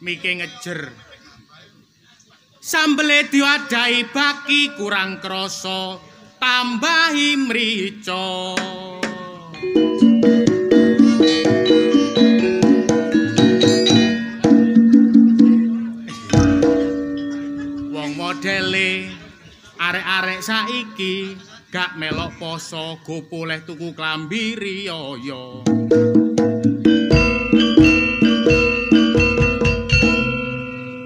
Mike ngejer. Sambele diwadahi baki kurang krasa, tambahi mrica. Wong modele arek-arek saiki gak melok poso, go poleh tuku klambi riyaya.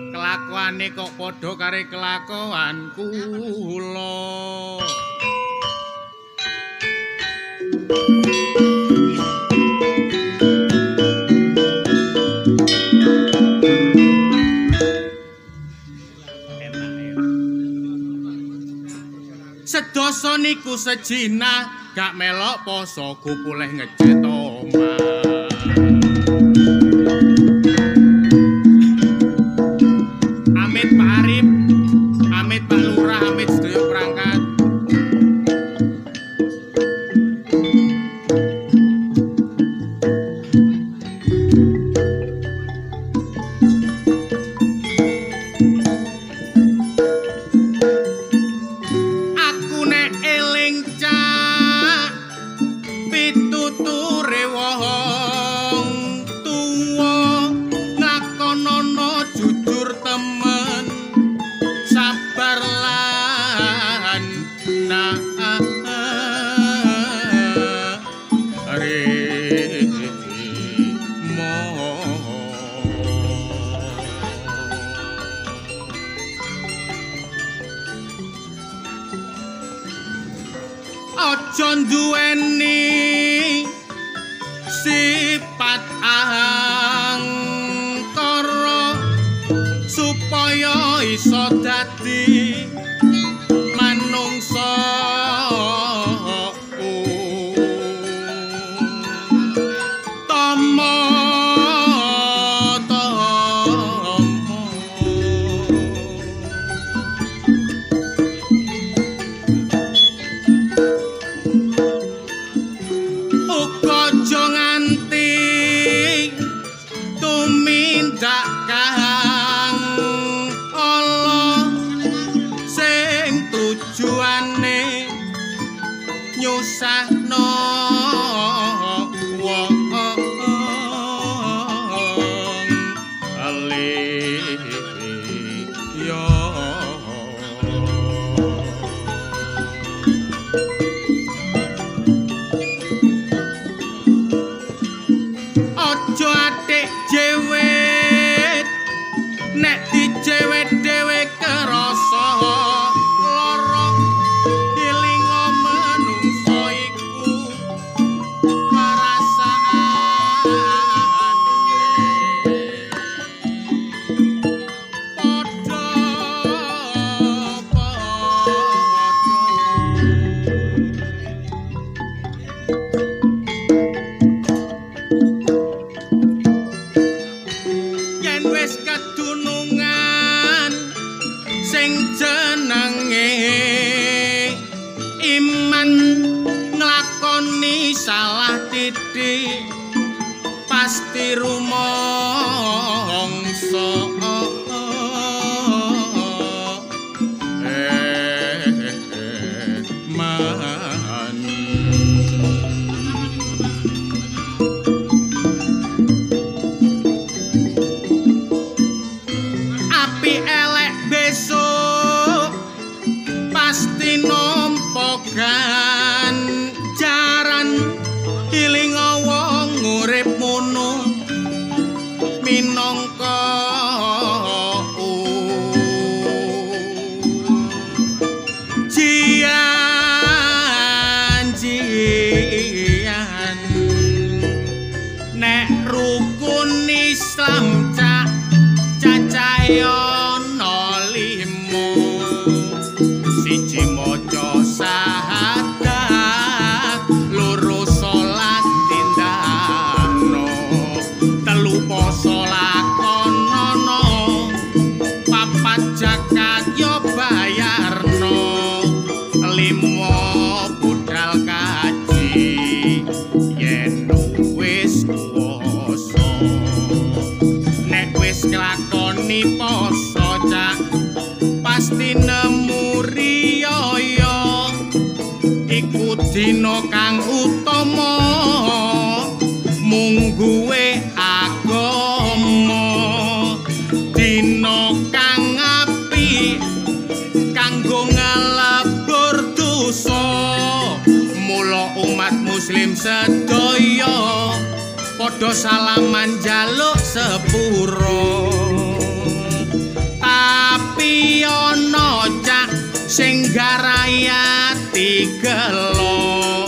Kelakuane kok padha karo kelakuan kula. Sedasa niku sejina gak melok poso, go poleh ngecet omah. Amit Pak Arif, amit Pak Lurah, amit sedaya perangkat. Aku nek eling cak pituture wong tuwa ngakonono jujur temen sabar lan aja duweni sifat angkara supaya iso dadi manungsa tama. Aja nganti tumindak kang ala sing tujuane nyusahno wong liya. Aja atik jewet nek dijewet dhewe kerasa lara. Ilinga manungsa iku perasaane yen wis kadunungan sing jenenge iman nglakoni salah titik pasti rumangsa api elek besok pasti nampa ganjaran. Ilinga wong urip mono minangka jian-jian. Nek rukun Islam cacahe ana 5, siji maca syahadat, loro salat tindakno, 3 poso lakonono, 4 zakat yo bayarno, 5 budal kaji yen tinemu riyaya iku dina kang utama mungguwe agama dina kang apik kanggo ngalebur dosa mula umat muslim sedaya padha salaman njaluk sepuro tapi ana cak sing garayati gelo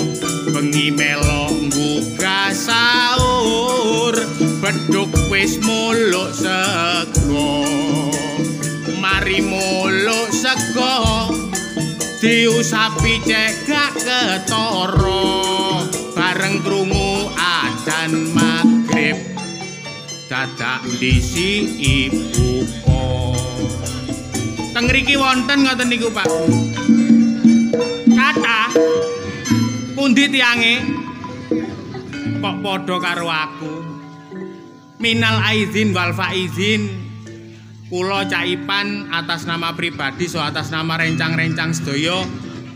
bengi melok nggugah sahur beduk wis muluk sego mari muluk sego diusapi cek gak ketara bareng krungu adzan magrib dadak ndisi ibu teng mriki wonten ngoten niku Pak kathah pundi tiange kok padha karo aku minal aizin wal faizin kula Caipan atas nama pribadi so atas nama rencang-rencang sedaya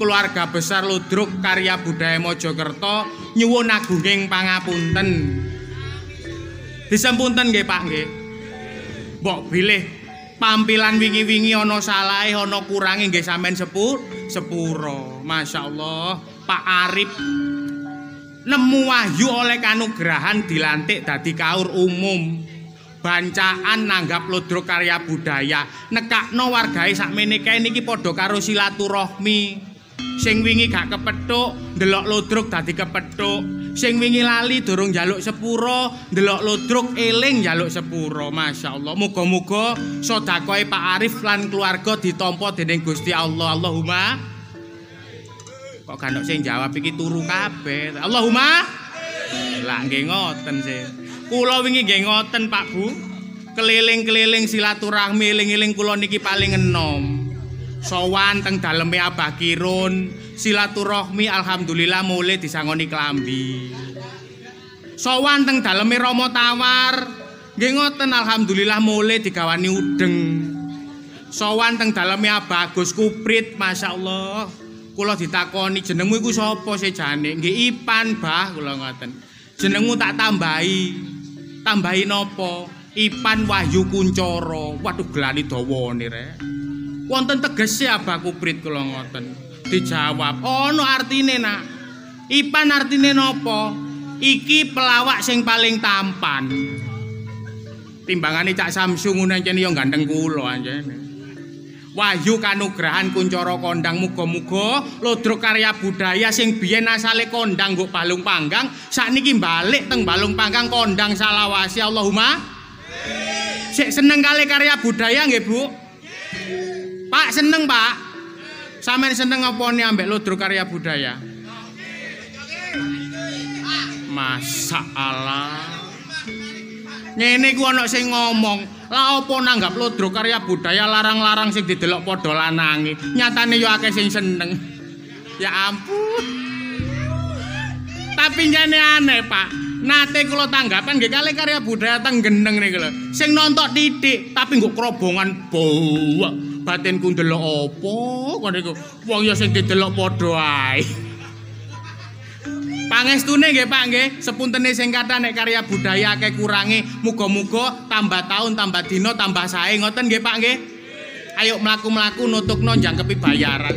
keluarga besar Ludruk Karya Budaya Mojokerto nyuwun agunging pangapunten disempunten nggih Pak nggih mbok bilih pampilan wingi-wingi ana salahe ana kurange nggih sampean sepuro masyaallah Pak Arif nemu wahyu oleh kanugrahan dilantik dadi kaur umum bancaan nanggap Ludruk Karya Budaya nekakno wargae sakmene kae niki padha karo silaturahmi sing wingi gak kepethuk ndelok Ludruk dadi kepethuk sing wingi lali durung njaluk sepuro ndelok Ludruk eling njaluk sepuro masyaallah muga-muga sedekahe Pak Arif lan keluarga ditampa dening Gusti Allah Allahumma kok gak sing jawab iki turu kabeh Allahumma lah nggih ngoten sih kula wingi nggih ngoten Pak Bu keliling-keliling silaturahmi eling-eling kula niki paling enom sowan teng daleme Abah Kirun silaturahmi alhamdulillah mulai disangoni klambi sowan teng daleme Rama Tawar nggih ngoten alhamdulillah mulai digawani udeng sowan teng daleme Abah Agus Kuprit masyaallah kula ditakoni jenengmu iku sapa sejane nggih Ipan Bah kula ngoten jenengmu tak tambahi napa Ipan Wahyu Kuncoro waduh gelane dawane rek wonten tegese Abah Kuprit kula ngoten dijawab ono artine nak Ipan artine napa iki pelawak sing paling tampan timbangane Cak Samsung ngono ancen ya ganteng kula ancen Wahyu kanugrahan Kuncoro kondang muga-muga Ludruk Karya Budaya sing biyen asale kondang nggo Balung Panggang sakniki balik teng Balung Panggang kondang salawasi Allahumma sik seneng kali karya budaya nggih Bu Pak seneng Pak sampean seneng apa nih ambek Ludruk Karya Budaya masalah ngene ku ana sing ngomong lah apa nanggap Ludruk Karya Budaya larang-larang sing didelok padha lanange nyatane yo akeh sing seneng ya ampun tapi jane aneh Pak nate kula tanggapan nggih kali Karya Budaya teng Geneng niku lho sing nontok titik tapi nggo krobongan bawa batinku ndelok apa kok niku wong ya sing didelok padha ae pangestune nggih Pak nggih sepuntene sing kathah nek Karya Budaya akeh kurange muga-muga tambah tahun tambah dina tambah sae ngoten nggih Pak nggih ayo mlaku-mlaku nutukno njangkepi bayaran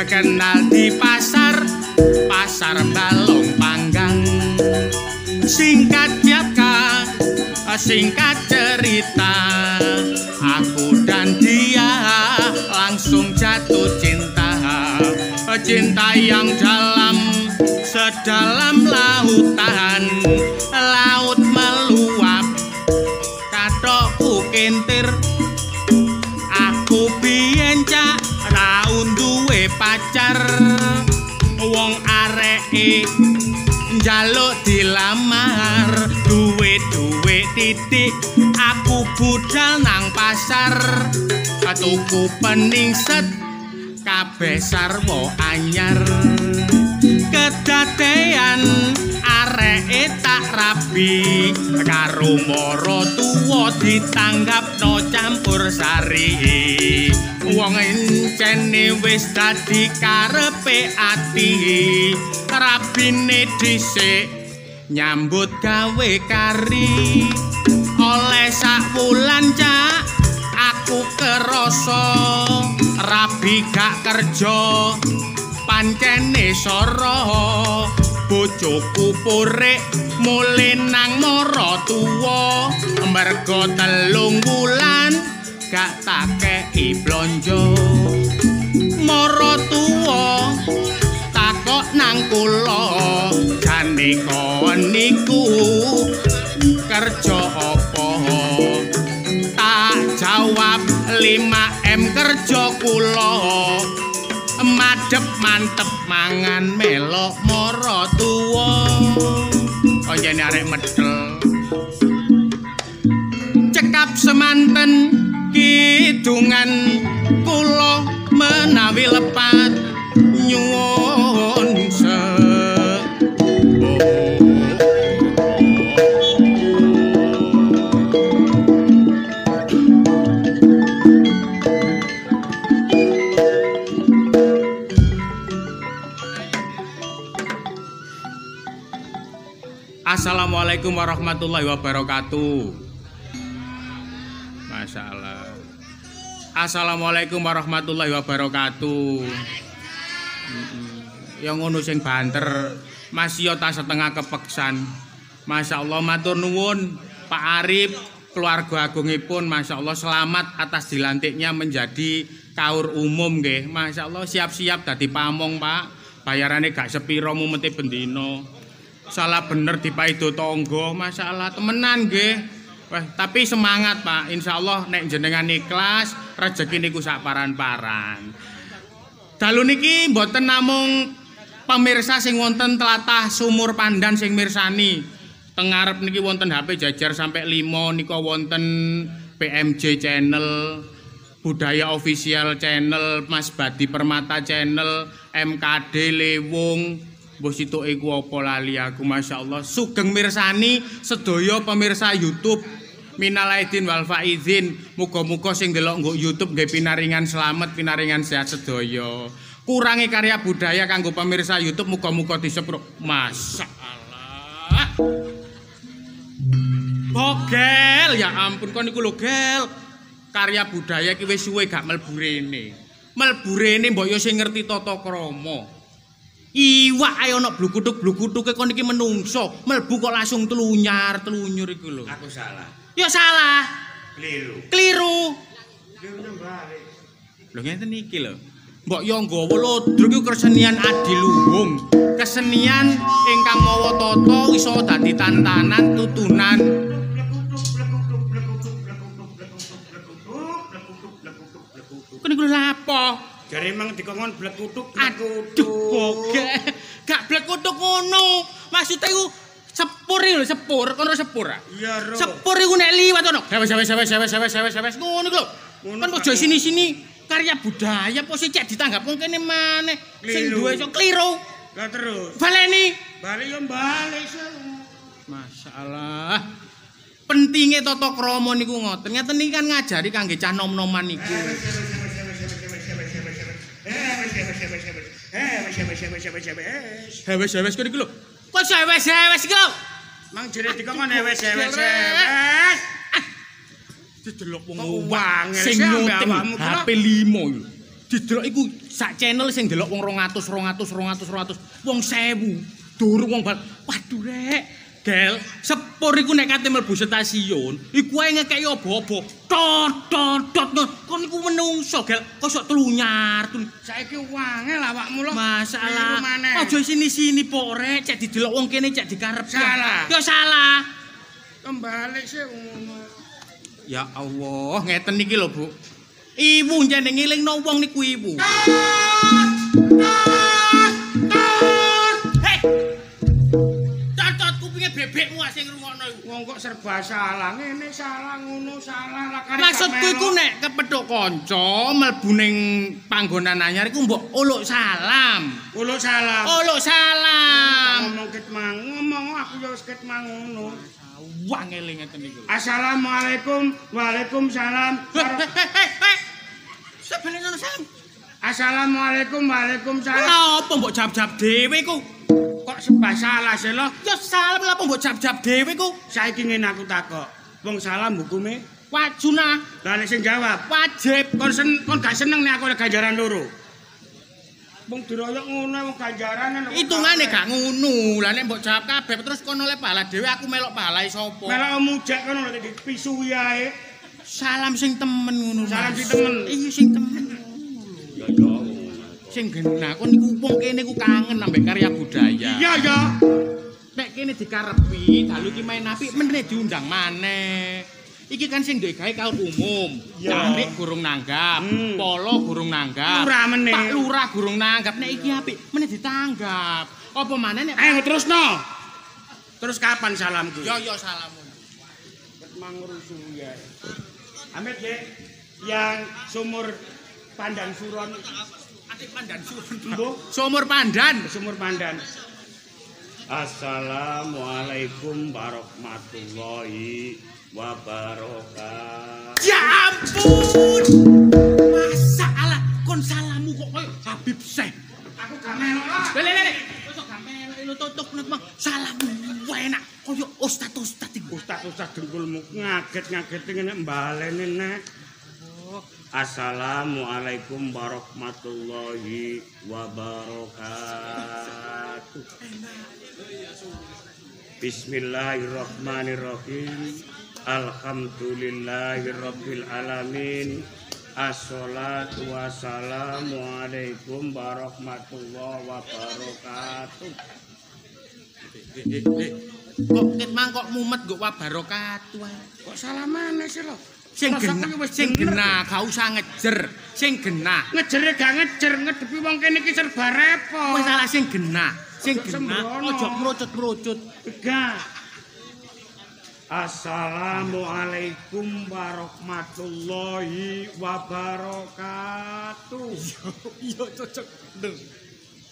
kenal di pasar Singkat cerita, aku dan dia langsung jatuh cinta. Cinta yang dalam, sedalam lautan. Laut meluap, katokku kentir. Aku biyen cak raun duwe pacar. Wong areke njaluk dilamar, duwe titik aku budal nang pasar. Tuku peningset kabeh sarwa anyar. Kedadean areke tak rabi, karo mara tuwa ditanggapno campur sari. Wong encene wis dadi karepe ati, rabine dhisik nyambut gawe kari. Oleh sak wulan cak aku kerasa rabi gak kerja, pancene sora bojoku purik mule nang mara tuwa. Mergo 3 wulan gak tak kei blonjo. Mara tuwa takok nang kula, jane kon niku kerja apa? Tak jawab 5M kerja kula, madhep mantep mangan melok mara tuwa. Oh jane arek medel. Cekap semanten kidungan kula menawi lepat nyuwun Assalamualaikum warahmatullahi wabarakatuh. Masalah. Assalamualaikum warahmatullahi wabarakatuh. Yang ngono sing banter, Mas yo tak setengah kepeksan. Masya Allah matur nuwun Pak Arif, keluarga agungipun, Masya Allah selamat atas dilantiknya menjadi kaur umum nggih. Masya Allah siap-siap dadi pamong Pak. Bayarannya gak sepiro mumete bendino. Salah bener dipaido tonggo, Masya Allah temenan nggih. Wah, tapi semangat Pak, insya Allah nek jenengan ikhlas rezeki niku sak paran-paran. Dalu niki mboten namung pemirsa sing wonten tlatah Sumur Pandan sing mirsani. Teng ngarep niki wonten HP Jajar sampai 5 nika wonten PMJ channel, Budaya Official channel, Mas Badi Permata channel, MKD Lewung. Mbok situke ku apa lali aku, Masya Allah. Sugeng mirsani sedaya pemirsa YouTube. Minal aidin wal faizin. Muga-muga sing delok nggo YouTube nggih pinaringan slamet, pinaringan sehat sedaya. Kurangi karya budaya kanggo pemirsa YouTube muga-muga disepro. Masya Allah. Bogel, ya ampun kon niku lho, Gel. Karya budaya iki wis suwe gak mlebu rene. Mlebu rene mbok yo sing ngerti tata krama. Iwak ae ana blukutuk-blukutuke kon iki menungso, mlebu kok langsung telunyur iku lho. Aku salah. Ya salah. Keliru. Keliru. Lho ngeten iki lho. Mbok yo nggawa lodruk iku kesenian adiluhung. Kesenian ingkang mawa tata iso dadi tantanan tutunan. Kene iku lapo? Jare emang dikongkon blekutuk. Aduh, bogek. Gak blekutuk ngono. Maksudnya iku sepur iki lho, sepur. Kono sepur ah. Iya, Ro. Sepur iku nek liwat ono. Sewes. Ngono iku lho. Kan ojo sini-sini karya budaya apa sih cek ditanggap wong kene maneh. Sing duwe iso kliru. Lah terus. Baleni. Bali yo bali iso. Masyaallah. Pentinge tata krama niku ngoten. Ngeten iki kan ngajari kangge cah nom-noman niku. Hewes kene iki lho. Kok hewes iki lho. Mang jere dikongkon hewes. Didelok wong wangel sing nyuting HP 5 iki. Didelok iku sak channel sing delok wong 200. Wong 1000. Durung wong bal. Waduh rek, Gel, sepur iku nek kate mlebu stasiun, iku ae ngekeki obo-obo. Tot tot tot. Kon iku menungso, Gel. Kok sok tlunyar. Saiki wangel awakmu lho. Masalah. Keliru maneh. Aja sini-sini pok rek, cek didelok wong kene cek dikarep. Salah. Ya salah. Kembali sih ngono. Ya Allah, ngeten iki lho, Bu. Ibu njane ngelingno wong niku ibu. Hei. Tot kupinge bebekmu sing ngrungokno iku. Wong kok serba salah, ngene salah, ngono salah. Lakane Maksudku iku nek kepethuk kanca mlebu ning panggonan anyar iku mbok uluk salam. Uluk salam. Uluk salam. Ngomong ket mang, ngomong aku ya wis ket mang ngono. Wang eling ngeten niku. Assalamualaikum, waalaikumsalam. Sebene ngono salam. Assalamualaikum, waalaikumsalam. Apa mbok jawab-jawab dhewe ku? Kok serba salah sih lo? Ya salam lha apa mbok jawab-jawab dhewe ku? Saiki ngene aku takok. Wong salam hukume Wajuna, lah nek sing jawab wajib. kon gak seneng nek aku oleh ganjaran loro. Wong diroyok ngono wong ganjaran. Hitungane gak ngono. Lah nek mbok jawab kabeh terus kono oleh pahala dhewe aku melok pahala sapa? Melok mujak kono lho dipisui ae. Salam sing temen ngono. Salam Mas. sing temen. Iya sing temen. Ya ya. Sing genah kon niku wong kene ku kangen ambek karya budaya. Iya ya. Nek kene dikarepi dalu iki main apik meneh diundang maneh. Iki kan sing duwe gawe kaul umum. Ya. Canik gurung nanggap, polo gurung nanggap. Lurah meneh. Pak Lurah gurung nanggap. Nek iki apik meneh ditanggap. Apa maneh nek Ayo terusno. Terus kapan salamku? yo salamun. Mang rusuh ya. Amit ya. Yang sumur Pandan Suron. Adik pandan surun. Mbuh. Sumur pandan. Sumur Pandan. Assalamualaikum warahmatullahi wabarakatuh. Ya ampun. Masalah kon salamu kok koyo Habib Syekh. Aku gak melok lah. Le. Kok gak melok lu tutup nek Mang. Salamu enak koyo ustaz-ustaz iku. Ustaz dengkulmu ngaget-ngaget ngene mbalene nek. Assalamualaikum warahmatullahi wabarakatuh. Bismillahirrahmanirrahim. Alhamdulillahirabbil alamin. Assalatu wassalamu alaikum warahmatullahi wabarakatuh. Kok ket Mang kok mumet kok wabarakatuh. Kok salamane sih lo? Sing genah, gak usah ngejer. Sing genah. Ngejere gak ngejer, ngedepi wong kene iki serba repot. Wis salah sing genah. Sing genah. Sembrono. Ojo merucut-merucut. Enggak. Assalamualaikum warahmatullahi wabarakatuh. Iya cocok.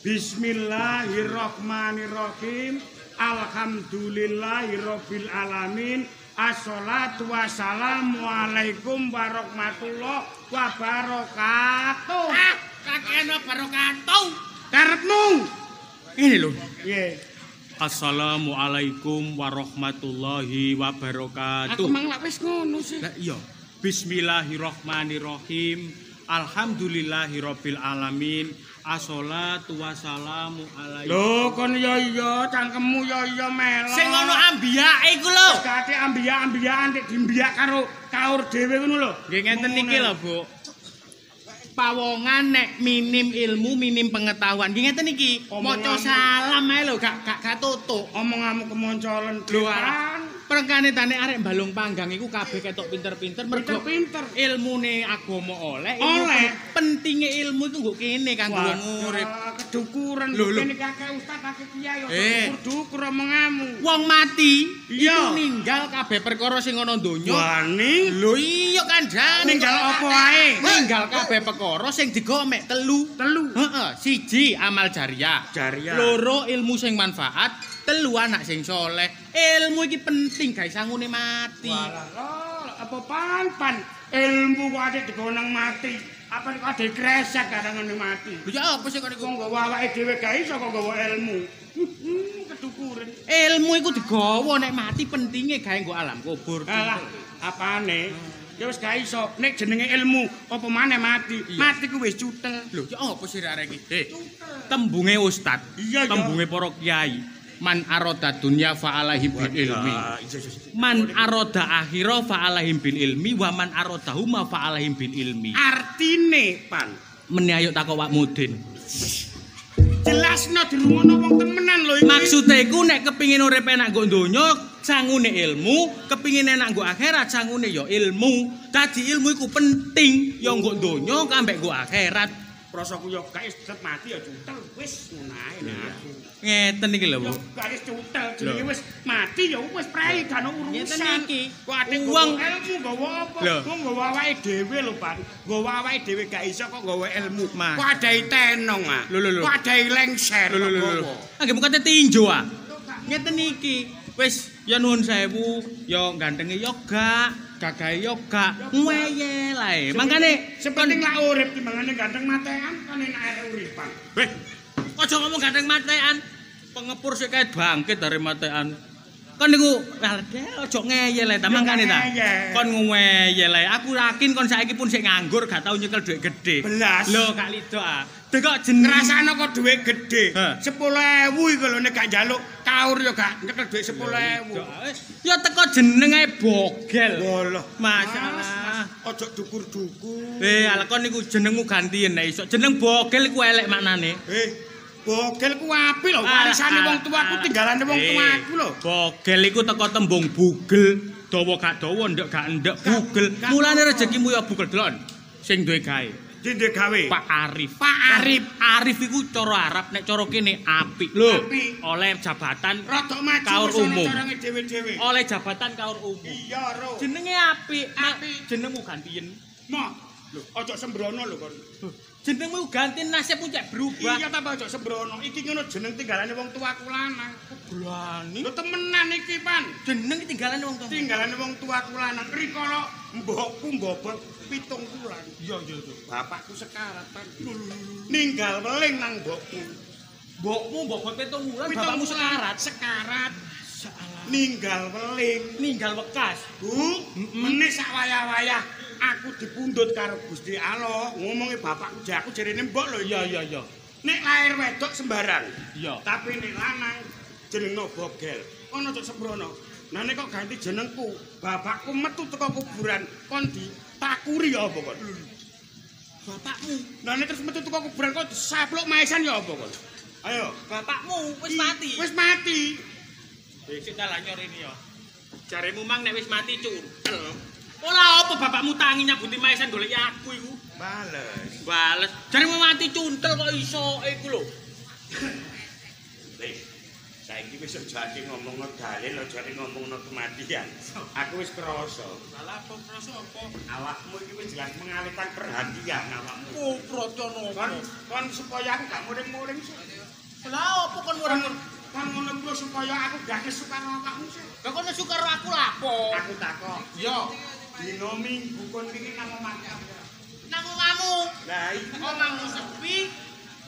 Bismillahirrahmanirrahim. Alhamdulillahirabbil alamin. Assalatu wassalamu alaikum warahmatullahi wabarakatuh. Kakean wabarakatuh. Karepmu. Ini lho. Nggih. Assalamualaikum warahmatullahi wabarakatuh. Aku mang lak wis ngono sih. Lah iya. Bismillahirrahmanirrahim. Alhamdulillahirabbil alamin. Assalatu wassalamu alaikum. Lho kon ya iya cangkemmu ya iya melok. Sing ngono ambiyake iku lho. Kate ambiyak-ambiyakan nek dimbiyak karo kaur dhewe ngono lho. Nggih ngenten iki lho, Bu. Pawongan nek minim ilmu, minim pengetahuan. Nggih ngeten iki. Maca salam ae lho, gak tutuk. Omonganmu kemoncolen Lho, depan. perkane tane arek balung panggang iku kabeh ketok pinter-pinter mergo Pinter. ilmune agama oleh. Oleh. Pentinge ilmu iku nggo kene kanggo wong urip. Kedukuran Lho, lho. kene kakek ustaz kakek kiai yo Eh. dukur omonganmu. Wong mati Iya. iku ninggal kabeh perkara sing ana donya. Wani Lho iya Kandhane. ninggal apa ae? Ninggal kabeh perkara sing digawa mek telu. Heeh, siji amal jariah. Jariah. Loro ilmu sing manfaat, telu anak sing soleh. Ilmu iki penting guys sangune mati. Walah, apa pan ilmu kok ade digawa nang mati. Apa kok ade kresek kadang nang mati. Lho ya apa sih kok Kok nggawa awake dhewe gak iso kok nggawa ilmu. Kedukuran. ilmu iku digawa nek mati pentinge gawe nggo alam kubur. Alah, apane? Ya wis gak iso. Nek jenenge ilmu, apa maneh mati. Iya. Mati ku wis cutel. Lho ya apa sih arek iki? Tembunge ustad, Iya, ya. tembunge para kiai. Man aroda dunya fa alaihi bil ilmi. Man aroda akhira fa alaihi bil ilmi wa man aroda huma fa alaihi bil ilmi. Artine, Pan. Meni ayo takok Pak Mudin. Jelasno dirungono wong temenan lho iki. Maksude iku nek kepingin urip enak nggo donya, sangune ilmu, kepingin enak nggo akhirat, sangune ya ilmu. Dadi ilmu iku penting ya nggo donya kambek nggo akhirat. Prasaku yo gak istet mati ya cutel wis ngono ae aku. Ngeten iki lho, Bu. Gak wis cutel jenenge wis mati ya wis prei gak ono urusan. Kok ate Uang ilmu nggawa apa? Wong nggawa awake dhewe lho, Pak. Nggawa awake dhewe gak iso kok nggawa ilmu. Kok adahi tenong ah. Kok adahi lengser kok nggawa. Nggih mukate tinjo ah. Ngeten iki. Wis ya nuwun sewu, ya gantenge ya gagahe ya gak ngeyel ae. Mangkane sepenting lak urip timbangane ganteng matean kan enak uripan. Weh, aja ngomong ganteng matean. Pengepur sik kae bangkit dari matean. Kon niku aja ngeyel ae ta mangkane ta. Kon ngeyel ae. Aku yakin kon saiki pun sik nganggur gak tau nyekel dhuwit gedhe. Belas. Lho gak lido ah. Dekok jeneng ngrasakno kok dhuwit gedhe. 10.000 iku lho nek gak njaluk kaur yo gak nyekel dhuwit 10.000. Ya teko jeneng ae bogel. Walah, masalah. Ojo dukur-dukur. Ala kon niku jenengmu gantian nek iso. Jeneng bogel iku elek maknane. Bogel ku apik lho, warisane wong tuaku tinggalane wong tuaku lho. Bogel iku teko tembung bugel, dawa gak dawa, ndek gak ndek bugel. Mulane rezekimu ya bugel delon. Sing duwe gawe. Sing duwe gawe. Pak Arif. Pak Arif. Arif iku cara Arab, nek cara kene apik lho. Oleh jabatan rodok maju kaur umum. Carane dhewe-dhewe. Oleh jabatan kaur umum. Iya, Ro. Jenenge apik. Jenengmu gantian. Mo. Lho, ojo sembrono lho kon. Jenengmu ganti nasibmu cek berubah. Iya ta ojo sembrono. Iki ngono jeneng tinggalane wong tuaku lanang. Berani. Lho temenan iki, Pan. Jeneng tinggalane wong tuaku. Tinggalane wong tuaku lanang. Rikala mbokku mbobot 7 wulan. Iya. Bapakku sekarat, Pan. Ninggal weling nang mbokku. Mbokmu mbobot 7 wulan, bapakmu sekarat. Sekarat. Ninggal weling, ninggal wekas. Bu, meneh sak wayah-wayah aku dipundhut karo Gusti Allah. Ngomongi bapakku aku jarene mbok lho. Iya. Nek lair wedok sembarang. Iya. Tapi nek lanang jenengno bogel. Kono aja sembrono. Nah nek kok ganti jenengku, bapakku metu teko kuburan kon ditakuri ya apa kon? Bapakmu. Nah nek terus metu teko kuburan kok disapluk maesan ya apa kon? Ayo, bapakmu wis mati. Wis mati. Sik dalan nyorene ya. Jaremu mang nek wis mati cuntel. Ora apa bapakmu tangi nyabuti maesan goleki aku iku. Bales. Jaremu mati cuntel kok iso iku lho. Saiki wis aja ngomongno dalil, aja ngomongno kematian. Aku wis krasa. Salah apa krasa apa? Awakmu iki wis jelas mengalihkan perhatian awakmu. Oh, procono. Kon supaya aku gak muring-muring. Lah apa kon muring-muring? Kon ngono kuwi supaya aku gak nesu karo awakmu sih. Lah kon nesu karo aku lapo? Aku takok. Yo, dina Minggu kon wingi nang omahku. Nang omahmu. Lah iki omahmu sepi.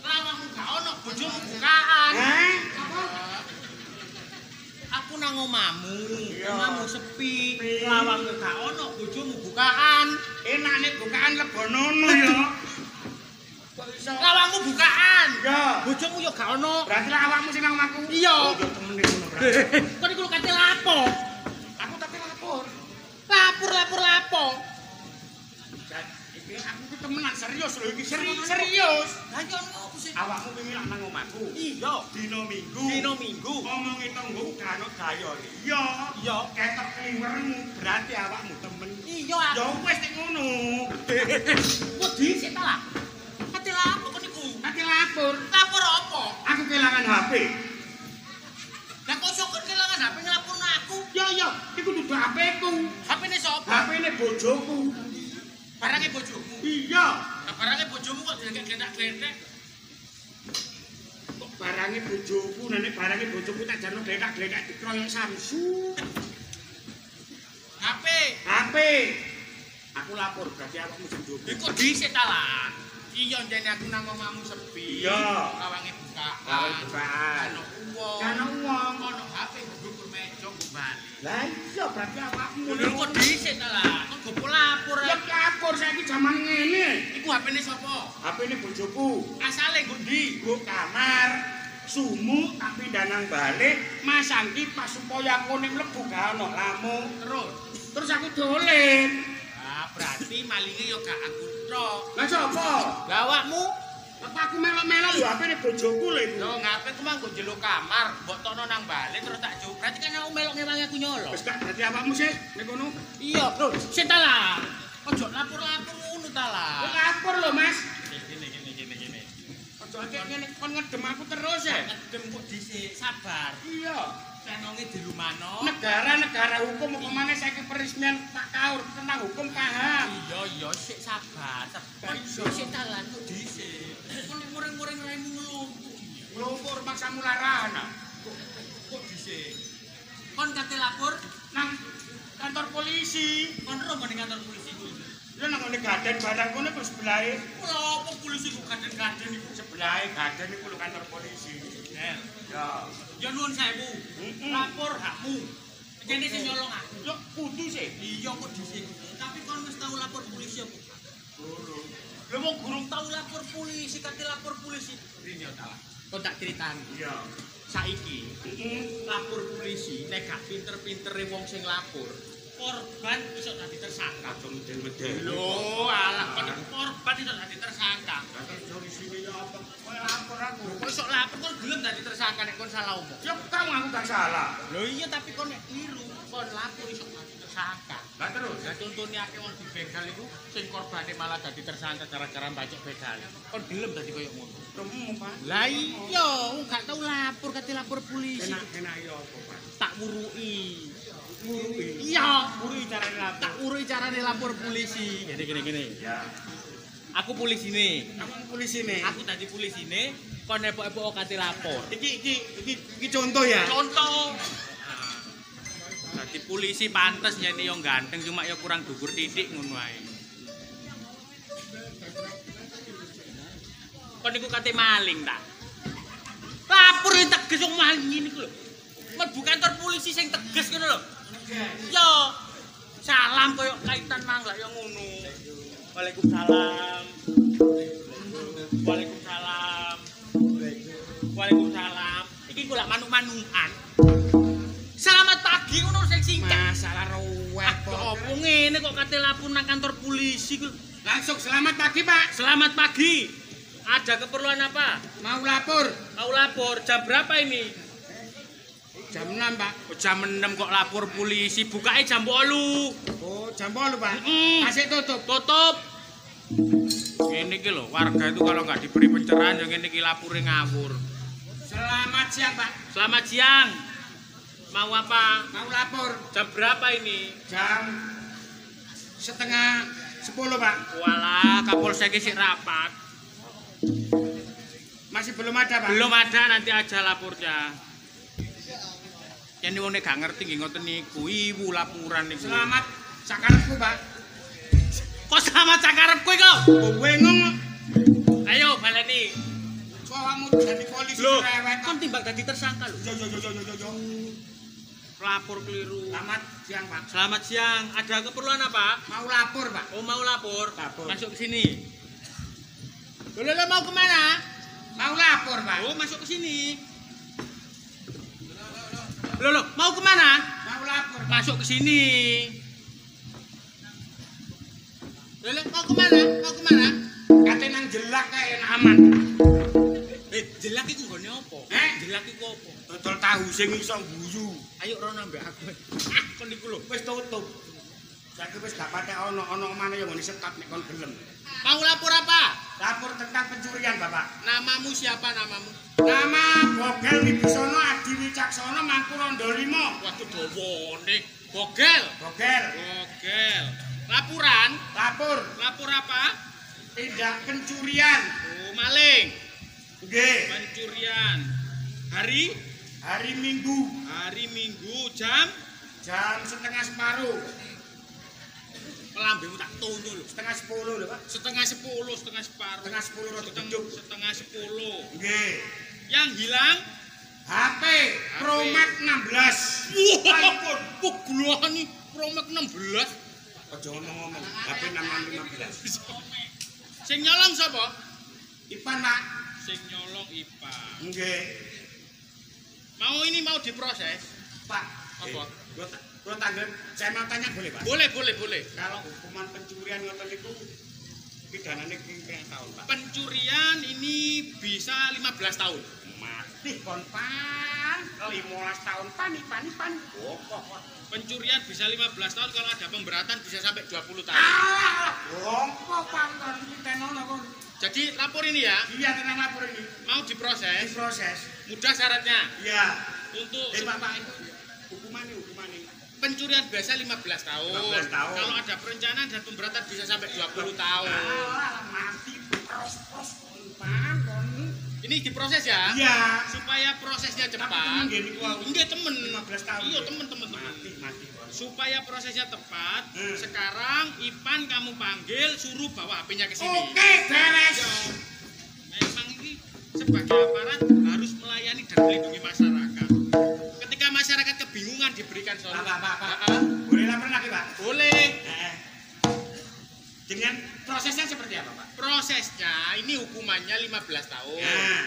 Lawangmu gak ono, bojomu bukaan. Apa? Aku nang omahmu, omahmu sepi. Lawangmu gak ono, bojomu bukaan. Enake bukaan lebonono ya. Kok iso? Lawangmu bukaan. Ya. Bojomu yo gak ono. Berarti awakmu sing nang omahku. Iya. Oh, yo temene ngono berarti. Kok iku kate lapo? Aku tapi lapor. Lapo. Iki aku ki temenan serius lho iki serius. Lah yo opo sih? Awakmu wingi nang omahku. Iya. Dina Minggu. Omongi tonggo gak ono gayane. Iya. Ketok kliwermu berarti awakmu temen. Iya. Ya wis nek ngono. Wedi sik ta lah. Kate lapo kon iku? Kate lapor. Lapor apa? Aku kelangan HP. Lah kok sok kelangan HP nglaporno aku? Ya, iku dudu HP-ku. HP-ne sapa? HP-ne bojoku. Barange bojomu. Iya. Lah barange bojomu kok digletak-gletak. Kok barange bojoku, nek barange bojoku tak jarno gletak-gletak dikroyok Samsu. HP. Aku lapor berarti awakmu sendiri. Iku dhisik ta lah. Iya njene aku nang omahmu sepi. Iya. Lawange bukaan. Ono wong. Ono HP gugur meja bali. Lah iya berarti awakmu. Iku dhisik ta lah. Kok gopo lapor. Ya lapor saiki jaman ngene. Iku HP-ne sapa? HP-ne bojoku. Asale nggo ndi? Nggo kamar. sumuk tapi danang balik masang kipas supaya konek mlebu gak ono lamuk terus aku dolen. Ah, berarti malingnya yo gak aku tok. Lah sapa? Lah awakmu Apa aku melok-melok lho HP-ne bojoku lho iku. yo ngapain ku manggo jelo kamar, mbok tokno nang balik terus tak juk. Berarti kan aku melok ngewangi aku nyolong. Wis gak berarti awakmu sih nek kono. Iya, Bro. Sik ta lah. Ojo lapor-lapor ngono ta lah. Kok lapor lho, Mas. Gini. Ojo akeh ngene kon ngedem aku terus ya. Ngedem kok dhisik, sabar. Iya. Senonge dilumano. Negara hukum apa maneh saiki peresmian Pak Kaur tentang hukum paham. Iya, sik sabar. Sik ta lah kok dhisik. Kon muring-muring raimu ngelumpuh. Ngelumpur maksamu larana. Kok dhisik. Kon kate lapor Nang kantor polisi. kon ro ning kantor polisi kuwi. Lha nang ngene gaden barang kono wis sebelahe. Lha apa polisi kok gaden-gaden iku Sebelahe gaden iku lho kantor polisi. Ya. Ya nuwun sewu. Lapor hakmu. Jane sing nyolong aku. Yo kudu sih. Iya kok dhisik. Tapi kon wis tau lapor polisi apa? Guru. Lha wong gurung tau lapor polisi, kate lapor polisi. Rene ta lah. Kon tak critani. Iya. Saiki lapor polisi nek gak pinter-pintere wong sing lapor, korban iso dadi tersangka. Aja medel-medel. Lho, alah kon korban iso dadi tersangka. Terus dari sini ya apa? Kowe lapor aku. Kok iso lapor kon gelem dadi tersangka nek kon salah omong. Ya kamu aku gak salah. Lho iya tapi kon nek kliru, kon lapor iso dadi tersangka. Lah terus. Lah contohnya akeh wong di begal iku sing korbane malah dadi tersangka gara-gara mbacok begal. Kon gelem dadi koyo ngono. Temu, Pak. Lah iya, wong gak tau lapor kate lapor polisi. Enak-enak ya apa, Pak? Tak wurui. Ngurui. Iya, Ngurui carane lapor. tak urui carane lapor polisi. Gini. Ya. Aku polisine. Aku polisine. Aku dadi polisine, kon epok-epok kate lapor. Iki contoh ya. Contoh. Dadi polisi pantes yen yo ganteng cuma yo kurang dhuwur titik ngono ae. Kon niku kate maling ta. Lapor yang tegas wong maling ngene iku lho. Mlebu kantor polisi sing tegas ngono lho. Yo. Salam koyo kaitan nang lak yo ngono. Waalaikumsalam. Waalaikumsalam. Iki kula manuk-manukan. Selamat pagi ngono sing singkat. Masalah ruwet Kok opo ngene kok kate lapor nang kantor polisi ku. Langsung selamat pagi, Pak. Selamat pagi. Ada keperluan apa? Mau lapor. Mau lapor. Jam berapa ini? Jam 6, Pak. Oh, jam 6 kok lapor polisi. Bukanya jam 8. Oh, jam 8, Pak. Masih tutup. Tutup. Ini iki lho, warga itu kalau nggak diberi pencerahan yang ini lapore ngawur. Selamat siang, Pak. Selamat siang. Mau apa? Mau lapor. Jam berapa ini? Jam setengah 10, Pak. Walah, Kapolsek sik rapat. Masih belum ada, Pak. Belum ada, nanti aja lapornya. Yang wong gak ngerti nggih ngoten niku, ibu laporan niku. Selamat sakarepku, Pak. Kok selamat sakarepku kok? Bengong. Ayo baleni. Kok kamu jadi polisi Loh, cerewet? kon timbang dadi tersangka lho. Yo. Lapor keliru. Selamat siang, Pak. Selamat siang. Ada keperluan apa? Mau lapor, Pak. Oh, mau lapor. Lapor. Masuk ke sini. Loh, mau kemana? Mau lapor, Pak. Oh, masuk ke sini. Loh, mau kemana? Mau lapor. Masuk ke sini. Loh, mau kemana? Mau kemana? Kate nang jelak kae aman. Jelak iku nggone apa? Jelak iku apa? Dodol tahu sing iso guyu. Ayo rono mbek aku. Kon niku lho. Wis tutup. Saiki wis gak patek ono maneh yo ngene sekat nek kon gelem. Mau lapor apa? Lapor tentang pencurian, Bapak. Namamu siapa namamu? Nama Bogel Wibisono Adi Wicaksono Mangku Rondo 5. Waduh dawane. Bogel. Bogel. Laporan? Lapor apa? Tindak pencurian. Oh, maling. Nggih. Pencurian. Hari Minggu. Jam setengah separuh. Lambemu tak tono lho. Setengah 10 lho, Pak. Setengah sepuluh separuh. Setengah 10 rada gedung. Setengah 10. Nggih. Yang hilang? HP Promax 16. Wah, kok gulani Promax 16. Aja ngomong-ngomong. HP 615. Sing nyolong sapa? Ipan, Pak. Sing nyolong Ipan. Nggih. Mau diproses? Pak, Apa? Gua tanggal saya mau tanya boleh, Pak? Boleh. Kalau hukuman pencurian ngoten niku pidanane pirang tahun, Pak? Pencurian ini bisa 15 tahun. Mati kon pan. 15 tahun pan. Oh, kok. Pencurian bisa 15 tahun, kalau ada pemberatan bisa sampai 20 tahun. Kok pan kon tenono kon. Jadi lapor ini ya. Iya, tenang lapor ini. Mau diproses. Mudah syaratnya. Iya. Untuk Pak itu hukumannya. pencurian biasa 15 tahun. 15 tahun. Kalau ada perencanaan dan pemberatan bisa sampai 20 tahun. Mati pros pan kon. Ini diproses ya? Iya. Supaya prosesnya cepat. Tapi nggih niku Nggih temen. 15 tahun. Iya temen. Mati. Supaya prosesnya tepat, sekarang Ipan kamu panggil, suruh bawa HP-nya ke sini. Oke, beres. Memang ini sebagai aparat harus melayani dan melindungi masyarakat. Ketika masyarakat kebingungan diberikan solusi. Pak. Boleh lapor lagi, Pak? Boleh. Dengan prosesnya seperti apa, Pak? Prosesnya ini hukumannya 15 tahun.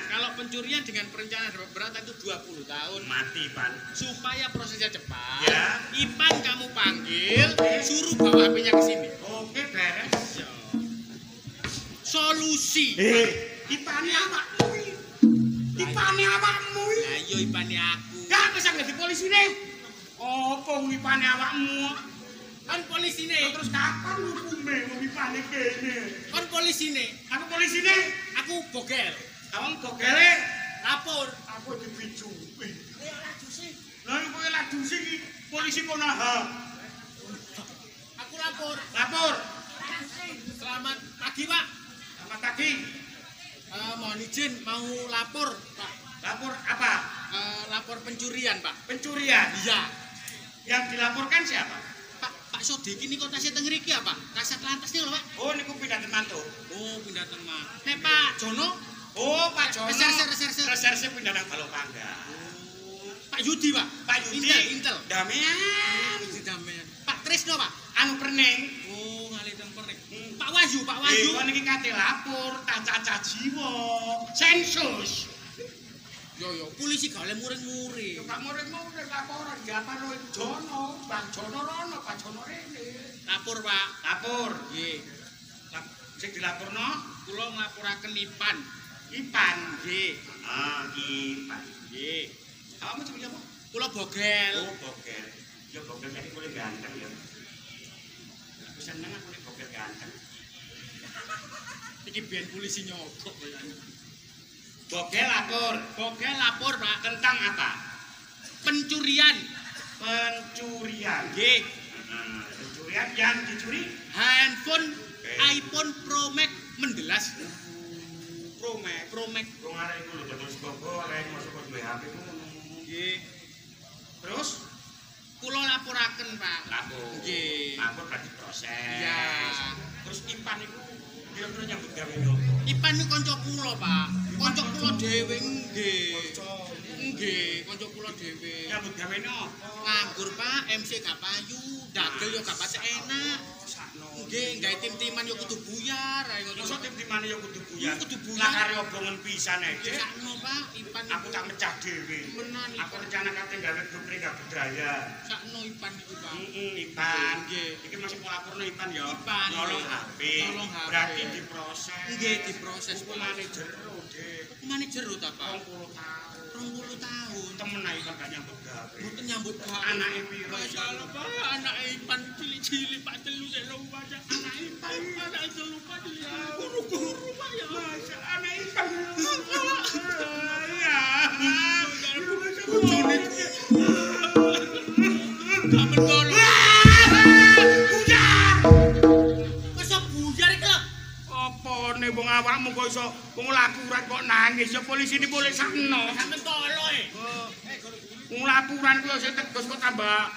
Kalau pencurian dengan perencanaan dan pemberatan itu 20 tahun. Mati, Pan. Supaya prosesnya cepat, Ya. Ipan kamu panggil, suruh bawa HP-nya ke sini. Oke, beres. Solusi. Ipane awakmu. Lah iya Ipane aku. Gak bisa nggak di polisi nih. Apa ipane awakmu? Kon polisi nih. Terus kapan hukume ipane kene? Kon polisi nih. Aku polisi nih. Aku bogel. Awang bogele. Lapor. Aku dipicu. Lah kowe laju sing polisi konaha. Aku lapor. Selamat pagi, Pak. Selamat pagi. Mohon izin mau lapor, Pak. Lapor apa? Lapor pencurian, Pak. Pencurian. Iya. Yang dilaporkan siapa? Pak Sodik ini kota saya tengeriki ya, Pak. Kasat lantas nih loh, Pak. Oh, niku pindah temantu. Oh, pindah teman. Pak Jono. Oh, Pak Jono. Reserse. Reserse pindah nang Balopangga. Pak Yudi, Pak. Pak Yudi. Intel. Damean. Damean. Pak Trisno, Pak. Anu Perning. Oh, ngalih teng Perning. Pak Wahyu. Kon iki kate lapor, cacaca jiwa. Sensus. Yo, polisi gak oleh muring-muring. Pak murid-murid laporan Japan lo Jono, Bang Jono rono, Pak Jono rene. Lapor, Pak. Lapor. Nggih. Sing dilaporno Kula nglaporaken Ipan. Ipan. Nggih. Ipan. Nggih. Kamu jenenge apa? Kula bogel. Oh, bogel. Ya bogel tadi boleh ganteng ya. Aku seneng aku nek bogel ganteng. Iki biyen polisi nyogok ya. Bogel lapor, Pak. Tentang apa? Pencurian. Nggih. Pencurian yang dicuri Handphone iPhone Pro Max mendelas. Pro Max. Wong arek iku lho terus kok arek masuk ke HP ku. Nggih. Terus Kula laporaken, Pak. lapor. Nggih. Lapor berarti proses. Ya. Terus Ipan iku kira-kira nyambut gawe nyoba. Ipan niku kanca kula, Pak. Kanca kula dhewe nggih. Nggih, kanca kula dhewe. Nyambut gawe napa? Nganggur, Pak, MC gak payu, dagel yo gak pati enak. Nggih, gawe tim-timan yo kudu buyar ae ngono. Masa tim-timane ya kudu buyar. Kudu buyar. Lah kare obongan pisan ae. Sakno, Pak, Ipan Aku tak mecah dhewe. Menan, Aku rencana kate gawe grup Rika Budaya. sakno Ipan niku, Pak. Ipan. Nggih. Iki masih mau laporno Ipan ya. Ipan. Nolong HP. Nolong HP. Berarti diproses. Nggih, diproses, Pak. Hukumane jero, Dik. Hukumane jero ta, Pak? 20 tahun. 20 tahun. Temen ae Ipan gak nyambut gawe. Mboten nyambut gawe. Anake piro? Masalah, Pak. Anake Ipan cilik-cilik, Pak, telu sik lho, Pak. Anake Ipan, anake telu, Pak, cilik. Guru-guru, Pak, ya. Masa anak Ipan. Ya. Bojone gak mentolo. Buyar. Masa buyar iki lho? Apa nih wong awakmu kok iso wong laporan kok nangis ya polisi ini boleh sakno. Gak mentolo e. Wong laporan kuwi sing tegas kok tambah.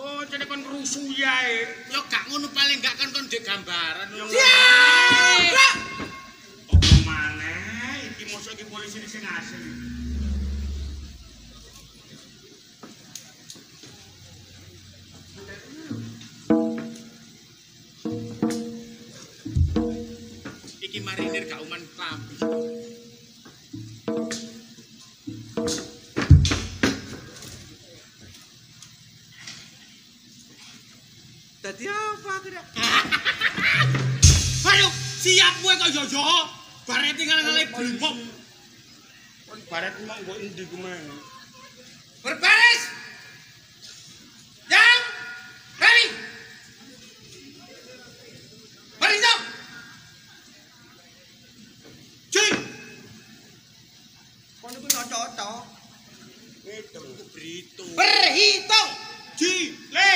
Oh, jadi kon rusuh yae. Yo gak ngono paling gak kan kon ndek gambaran. Siap. Apa maneh iki mosok iki polisi sing asli. Iki marinir gak uman klambi. kira. Ayo, siap kowe kok yo. Bare tinggal ngale blembok. Kon baret mau nggo endi kumen. Berbaris. Yang ready. Berhitung. Cuy. Kon iku cocok. Ngitung berhitung. Berhitung. Ji, le.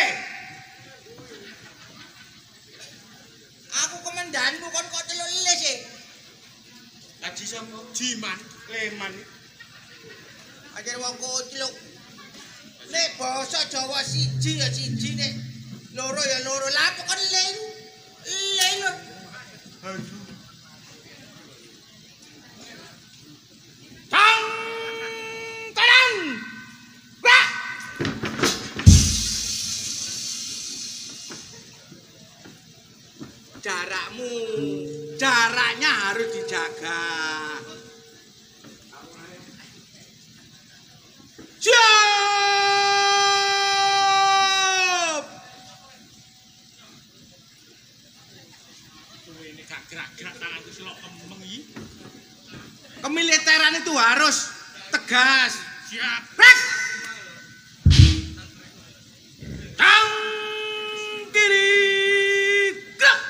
Aku komandanmu kon kok celuk lele sih. Haji sapa? Jiman. Leman. Ajar wong kocluk. Nek basa Jawa siji ya siji nek loro ya loro. Lah kok le. Le lho. Aduh. Tang kanan. Brak. Jaraknya harus dijaga. Siap. Kowe ini gak gerak-gerak tanganku selok kemeng iki. Kemiliteran itu harus tegas. Siap. Brak. Tang kiri. Gerak.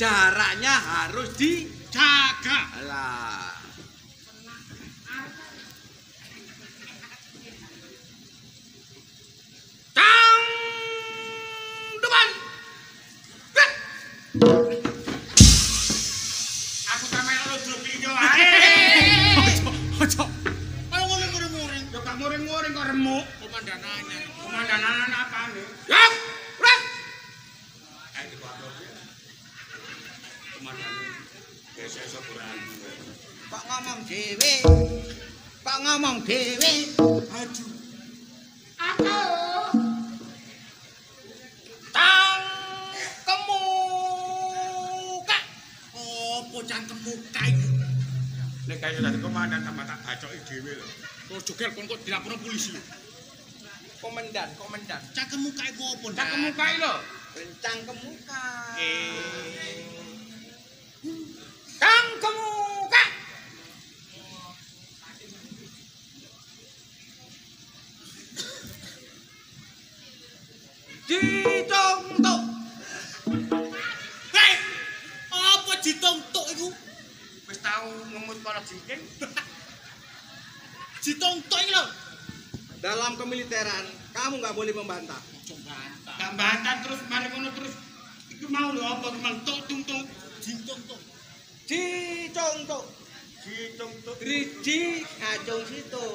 Jaraknya harus dijaga. Alah. Tang depan. Gerak. Aku sampe ono grup iki wae. Ojo. Kalau nguring-nguring. Yo gak muring-muring kok remuk. Komandanannya. Komandanan apane? Siap. Brak. Ayo dipotong. Komandan. Biasa sokuran. Pak ngomong dhewe. Pak ngomong dhewe. Aduh. Aku. Tang kemuka. Opo cangkemmu kae? Nek kaya dadi komandan tambah tak bacoki dhewe lho. Kok joger kon kok dilaporno polisi. Komandan. Cangkemmu kae ku opo? Tak kemukai lho. Rencang kemuka. Eh. Tang kemuka. Ditongtok. Hei! Apa ditongtok iku? Wis tau ngemut kala jengking? Ditongtok iki lho. Dalam kemiliteran, kamu nggak boleh membantah. Ojo bantah. Gak bantah terus mari ngono terus iku mau lho apa kemang tok tung tung. Ditongtok. Ditongtok. Ditungtuk. Driji ngacung situ.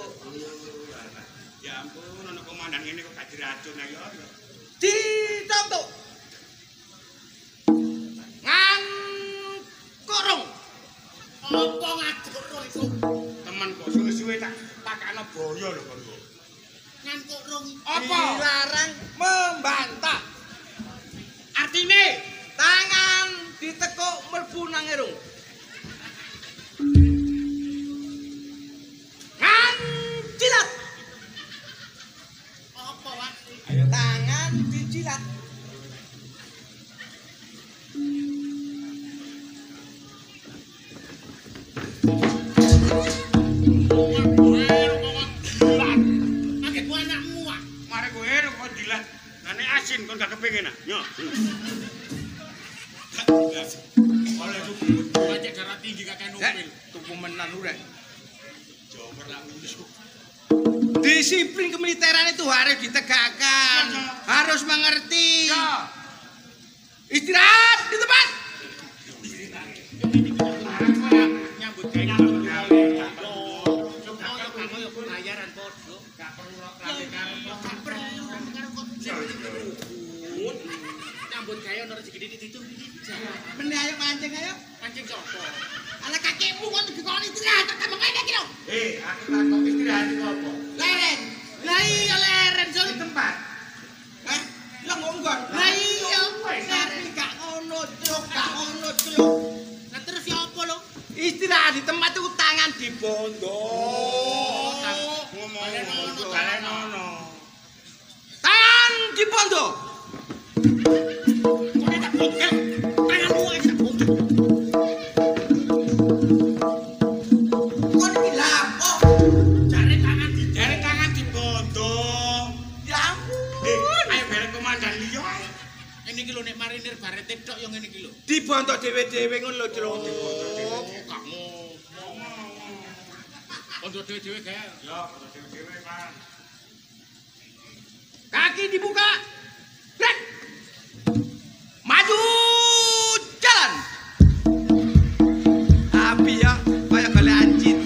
Ya ampun, ono komandan ngene kok gak diracun ayo. Ditongtok. Ngan korong. Apa ngaturno iku? Temen kok suwe-suwe tak takakno boyo lho kon kok. Ngan korong. Apa? Dilarang membantah. Artine Tangan ditekuk mlebu nang irung. Ngan jilat. Apa Pak? Tangan dijilat. Kagetmu anakmu ah. mare kowe kok dilat. Lah nek asin kon gak kepengin ah. Yo. Oleh tuku Pajak darah tinggi kakek nupil. Tuku menan urek. Jomer lah iso. Disiplin kemiliteran itu harus ditegakkan. Harus mengerti. Ya. Istirahat di tempat. Nyambut gawe nyambut gawe. Kamu yo bayaran podo. Gak perlu rame karo. Gak perlu karo kok. Nyambut gawe ono rezeki ditu. Mene ayo mancing ayo. Pancing sopo? Ala kakekmu kok dikon istirahat tak tambah ngene iki lho. Aku takut istirahat itu apa? Leren. Lah iya leren Di Sul. tempat. Hah? Lah ngonggon. Lah iya leren gak ngono, Cuk. Gak ngono, Cuk. Lah terus ya apa lho? Istirahat di tempat itu tangan dibondo. Ngomong ngono, kalen ngono. dipondo. Kok tak bokel. Tanganmu ae tak bondo. Kon iki lapo? Jare tangan dibondo. Ya ampun. Ayo bareng komandan liya ae. Ini iki lho nek marinir barete tok yo ngene iki lho. Dibondo dhewe-dhewe ngono lho, Cuk. Kamu. Untuk dhewe-dhewe gawe. Ya, dhewe-dhewe, Mas. Kaki dibuka. Brek. Maju jalan. Api ya, kayak gale anjing.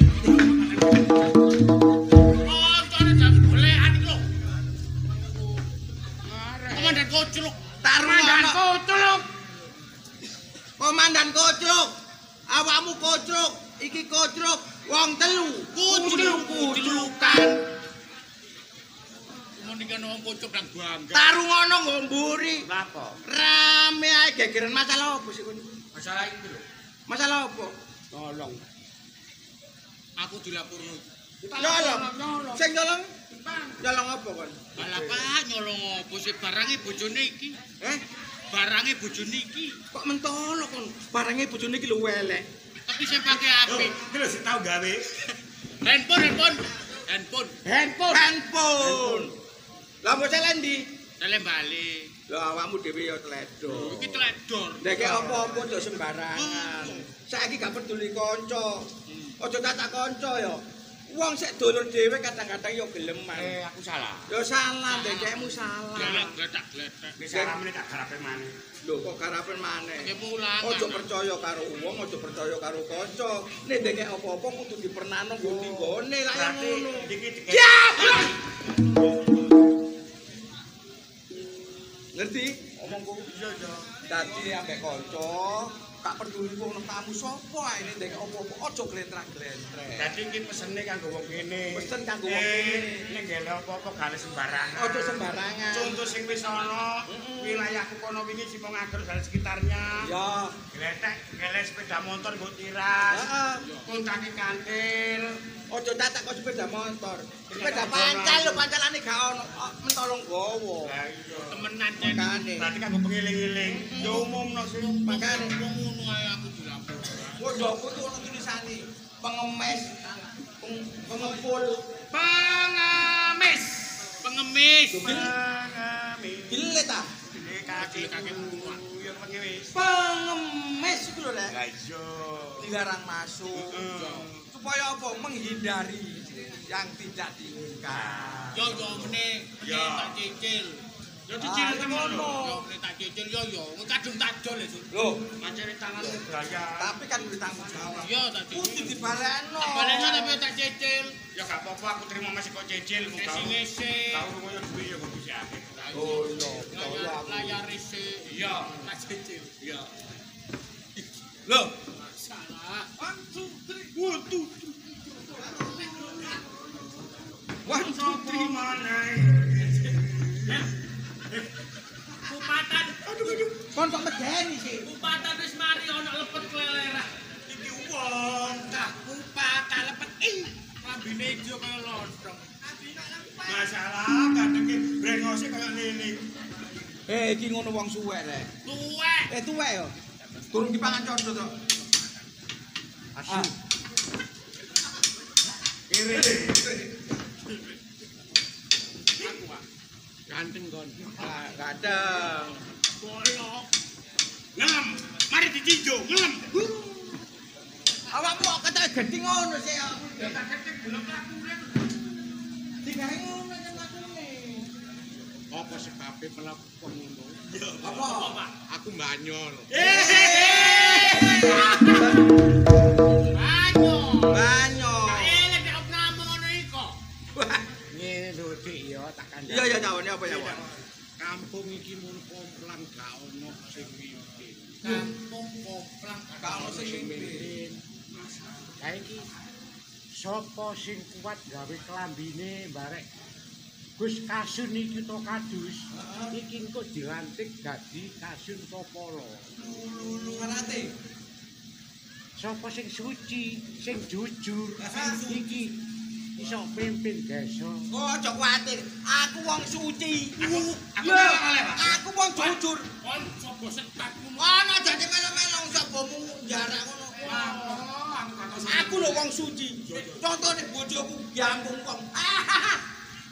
Oh, jare jam golekan iki lho. Komandan Kocluk. Komandan Kocluk. Komandan Kocluk. Awakmu Kocluk, iki Kocluk. Wong telu, kucluk-kuclukan. Ngono iki wong Kocluk nang bangga. Tarungono nggo mburi. Lapo? Rame ae gegeran masalah opo sih kon? Masalah iki lho. Masalah opo? Tolong. Aku dilapurno. Nyolong. Sing nyolong? Nyolong apa kon? Lah Pak nyolong opo sih barange bojone iki? Barange bojone iki. Kok mentolo kon? Barange bojone iki lho elek. Tapi sing pakai apik. Iki lho sing tau gawe. Handphone. Lah mbok selen ndi? Tele bali. Lah awakmu dhewe ya tledor. Iki teledor. Nek apa-apa aja sembarangan. Saiki gak peduli kanca. Aja tak kanca ya. Wong sik dulur dhewe kadang-kadang ya geleman. Aku salah. Ya salah, dekekmu salah. Gletak-gletak. Wis saramene tak garape maneh. Lho kok garapen maneh. Pakai mulangan. Aja percaya karo wong, aja percaya karo kanca. Nek dekek apa-apa kudu dipernano nggo nggone lah ya Berarti ngono. iki Diablok. Ngerti? Omongku. iya. Dadi ambek kanca, gak peduli wong nang tamu sapa ae nek dekek apa-apa aja glentrak-glentrek. Dadi iki pesene kanggo wong kene. Pesen kanggo wong kene. Nek gele apa-apa gale sembarangan. Aja sembarangan. Contoh sing wis ana wilayahku kono wingi sing ngatur dan sekitarnya. Ya. Gletek, gele sepeda motor nggo tiras. Heeh. Kontake kantil. Aja tak kok sepeda motor. Sepeda pancal lho, pancalane gak ono. Mentolong gowo. Lah iya. Temenan jen. Makane. Berarti kanggo pengiling-iling. Ya umumno sih. Makane. Wong ngono ae aku dilapur. Wodoku tuh ono tulisane pengemis, pengepul. Pengemis. Gile ta? Kaki yang pengemis. Pengemis iku lho Lek. Lah iya. Dilarang masuk. Supaya apa? Menghindari yang tidak diinginkan. Yo mene tak cicil. Yo dicil ngono. Yo mene tak cicil yo kadung tak dol itu. Loh, Pancene tanganmu gaya. tapi kan bertanggung jawab. Yo tak cicil. Kudu dibalekno. Balena tapi tak cicil. Ya gak apa-apa aku terima masih kok cicil kok kau. Ngisi-ngisi. Kau ngoyo duwe ya kok bisa. Oh iya, Layar isi. Iya. Tak cicil. Iya. Loh, Salah. 1 2 3 one, two, three. Kupatan. Kon kok medeni sih? Kupatan wis mari ana lepet klelerah. Iki wong Kah kupatan lepet lambene ijo kaya lontong. masalah kadang ki brengose kaya ngene. Iki ngono wong suwek Lek. Tuwek. Tuwek yo. Turun dipangan condo to. Asyik. Kiri. Aku Pak. Ganteng kon. Kadang. Koyo. Ngelem. Mari dicinjo, ngelem. Awakmu kok kata gedhi ngono sih. Ya tak ketik belum lakune. Digawe ngono kan lakune. Apa sebabe melakukan ngono? Apa? Pak? Aku mbanyol. Banyo. Elek nek ngomong ngono iku. Ngene lho Dik ya tak kandhani. Iya jawabane apa ya, Pak? Kampung iki mun komplang gak ono sing mimpin. Kampung komplang gak ono sing mimpin. Saiki sapa sing kuat gawe klambine barek Gus Kasun iki to kadus iki engko dilantik dadi Kasun Topolo. Karate. Sapa sing suci, sing jujur iki iso pimpin desa. Oh, aja kuwatir. Aku wong suci. Aku oleh, Pak. Aku wong jujur. Kon sapa setat ngono. Ana dadi melo-melo sabamu jarak ngono. Aku lho wong suci. Contone bojoku diambung wong.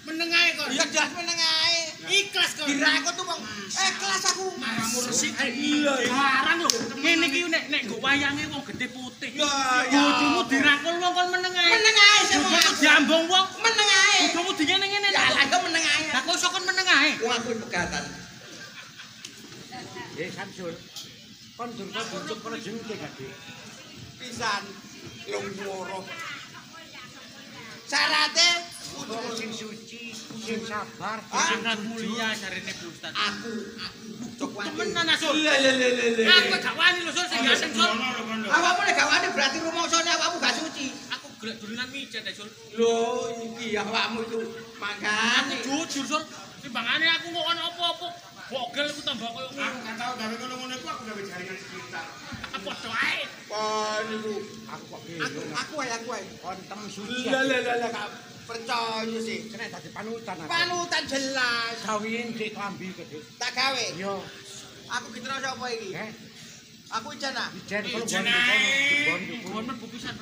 Meneng ae kok. Ya jelas meneng ae. Ikhlas kok. Dirakut tuh wong. Ikhlas aku. Marangmu resik. Iya. Larang lho. Ngene iki nek nggo wayange wong gedhe putih. Ya, Bojomu dirangkul wong kon meneng ae. meneng ae sing Bojomu diambung wong. meneng ae. Bojomu dinyene-nyene. Ya aku meneng ae. Lah kok iso kon meneng ae? Wong aku pegatan. Samsul. Kon durung bujuk karo jengke gade. Pisan lungworo. Syarate Kudu sing suci, sing sabar, Sing mulia jarene Bu Ustaz. aku cok Temenan Asul. Lelelelele. Aku gak wani lho Sul sing ganteng Sul. Awakmu nek gak wani berarti rumangsane awakmu gak suci. Aku gelek dolanan mijet Sul. Lho, iki awakmu itu Aku mangkane. jujur Sul. Timbangane aku kok ono apa-apa. Bogel aku tambah koyo Aku gak tau gawe ngono-ngono iku aku gawe jaringan sekitar. padha ae. Kon niku aku kok bingung. aku ae. Kon tem suci. Lelelele gak percaya sih. Kena dadi panutan aku. Panutan jelas. Gawein dik klambi gede. Tak gawe. Yo, Aku kira sapa iki? Aku Ijana. ijen kalau Ijen bon ae. Gon mlebu pisan.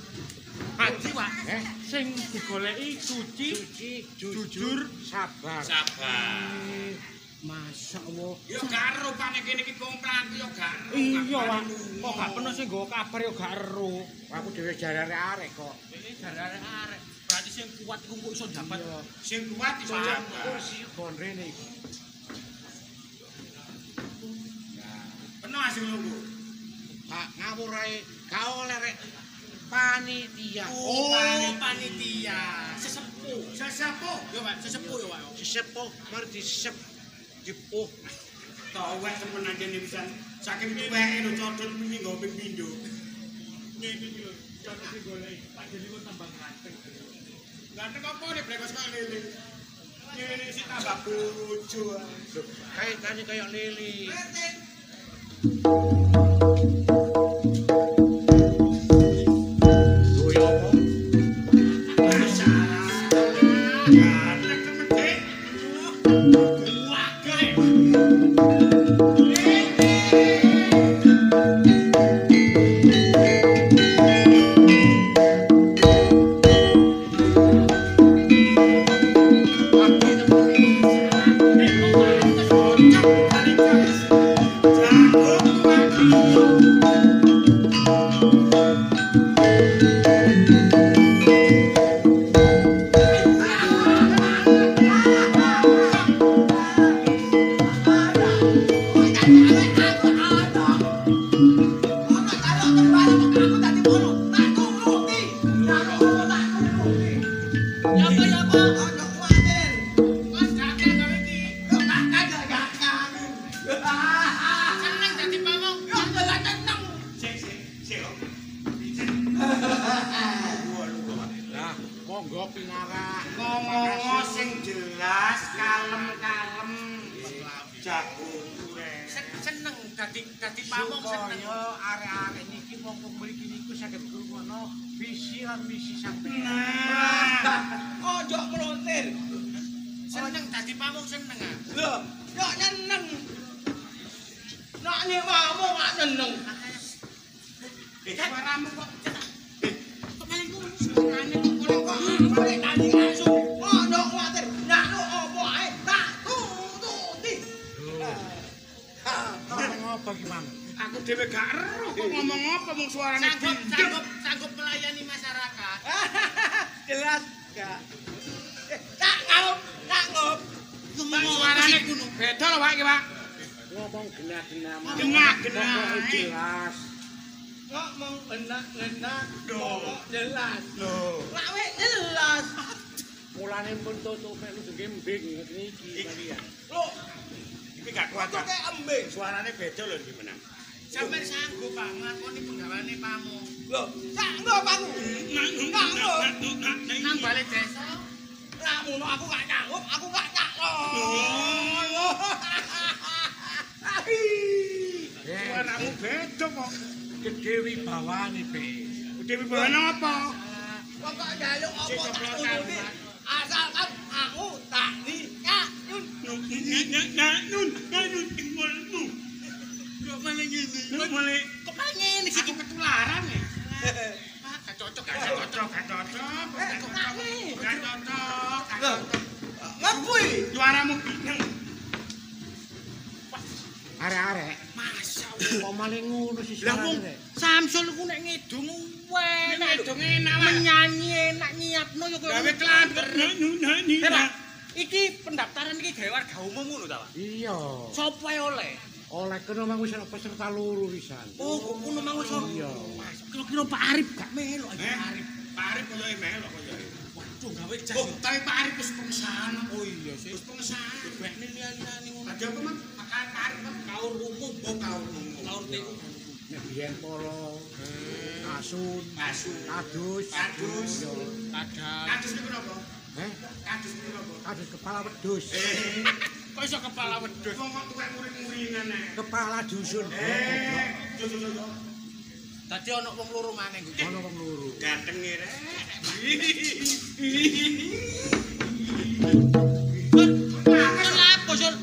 Haji Pak. Eh, Sing digoleki suci, suci, jujur, sabar. Sabar. Masya Allah. Yo gak ero panek kene iki wong mlaku yo gak ero. Iya Pak. Kok gak pernah sing nggawa kabar yo gak ero. Aku dhewe jarare arek kok. Ini jarane arek. Berarti sing kuat iku kok iso dapat. Sing kuat iso jabar. Kursi bon rene iki. Penuh asing lungguh. Pak ngawur ae, gak oleh rek panitia. Oh, panitia. Sesepuh. Sesepuh. Yo Pak, sesepuh yo Pak. Disepuh, mari disep dipuh. Tawek temen aja nih bisa. Saking tuweke lho codot wingi nggo ping pindho. Ngene iki lho, cocok digoleki. Pak Jeli kok tambah ganteng. Ganteng apa nih blekos kok lele. Ngene sih tambah bojo. Kaitane kaya lili. Duwe apa? Ganteng temen dek. Wah, Lah, monggo pinarak. Ngomong sing jelas, kalem-kalem. Jago duwe. seneng dadi pamong seneng. Supaya arek-arek niki wong mriki niku saged ngrungokno visi lan misi sampeyan. Nah, Ojo melontir. Seneng dadi pamong seneng ah. Lho, yo nyeneng. Nak nyewamu gak nyeneng. suaramu kok Kok malah ngono suarane kok Balik tadi langsung. Ojo kuwatir. Nak lu opo ae tak tututi. Ngomong apa ki, Mang? aku dhewe gak ero kok ngomong apa mung suarane dinding. sanggup melayani masyarakat. Jelas gak. Tak ngop. Pak suarane beda lho Pak iki Pak. Ngomong genah-genah. Mang. Genah-genah. Pokoknya jelas. Ngomong enak-enak. Ngomong jelas. Loh. Lawe jelas. Mulane pun tutupe lu gembing ngene iki kalian. Lho, Iki gak kuat kok Pak. kayak embing. Suarane beda lho iki menang. Sampeyan sanggup Pak nglakoni penggaweane pamong. Lho, sanggup aku. Sanggup. Nang balik desa. Lah ngono aku gak nyanggup, aku gak nyanggup. Suaramu beda kok. Gede wibawane, Be. Dewi bawana apa? Wong kok njaluk apa tak tulungi. Asalkan aku tak nikah. Nyun mulmu. Kok malah ngene. Kok malah ngene sih ketularan ya. Gak cocok. Ngapui? Juaramu bingung. Arek-arek. Masyaallah. Kok malah ngono sih Lah wong suarane. Samsul ku nek ngedung enak. Ngedung enak wae. Menyanyi enak nyiapno ya koyo. Gawe klambi nani. Pak, iki pendaftaran iki gawe warga umum ngono ta, Pak? Iya. Sopo ae oleh? Oleh kena mang wis ana peserta loro pisan. Oh, kok ngono mang wis. Iya. Kira-kira Pak Arif gak melok iki Pak Arif. Pak Arif koyo melok koyo. Waduh gawe jas. Oh, tapi Pak Arif wis pengesahan. Oh iya sih. Wis pengesahan. Bekne liya-liyane ngono. Ada apa, Mas? Pak Arif Kaur umum, kaur umum. Kaur TU. Nek biyen polo, asun, Asun. kadus, Kadus. Iya. Kadal. Kadus niku napa? Eh, Kadus niku napa? kadus kepala wedhus. Kok iso kepala wedhus? Wong kok tuwek muring-muringan ae. Kepala dusun. Yo. Dadi ana wong loro maneh kuwi. Ono wong loro. Gantenge rek. Makan lapo, Sul?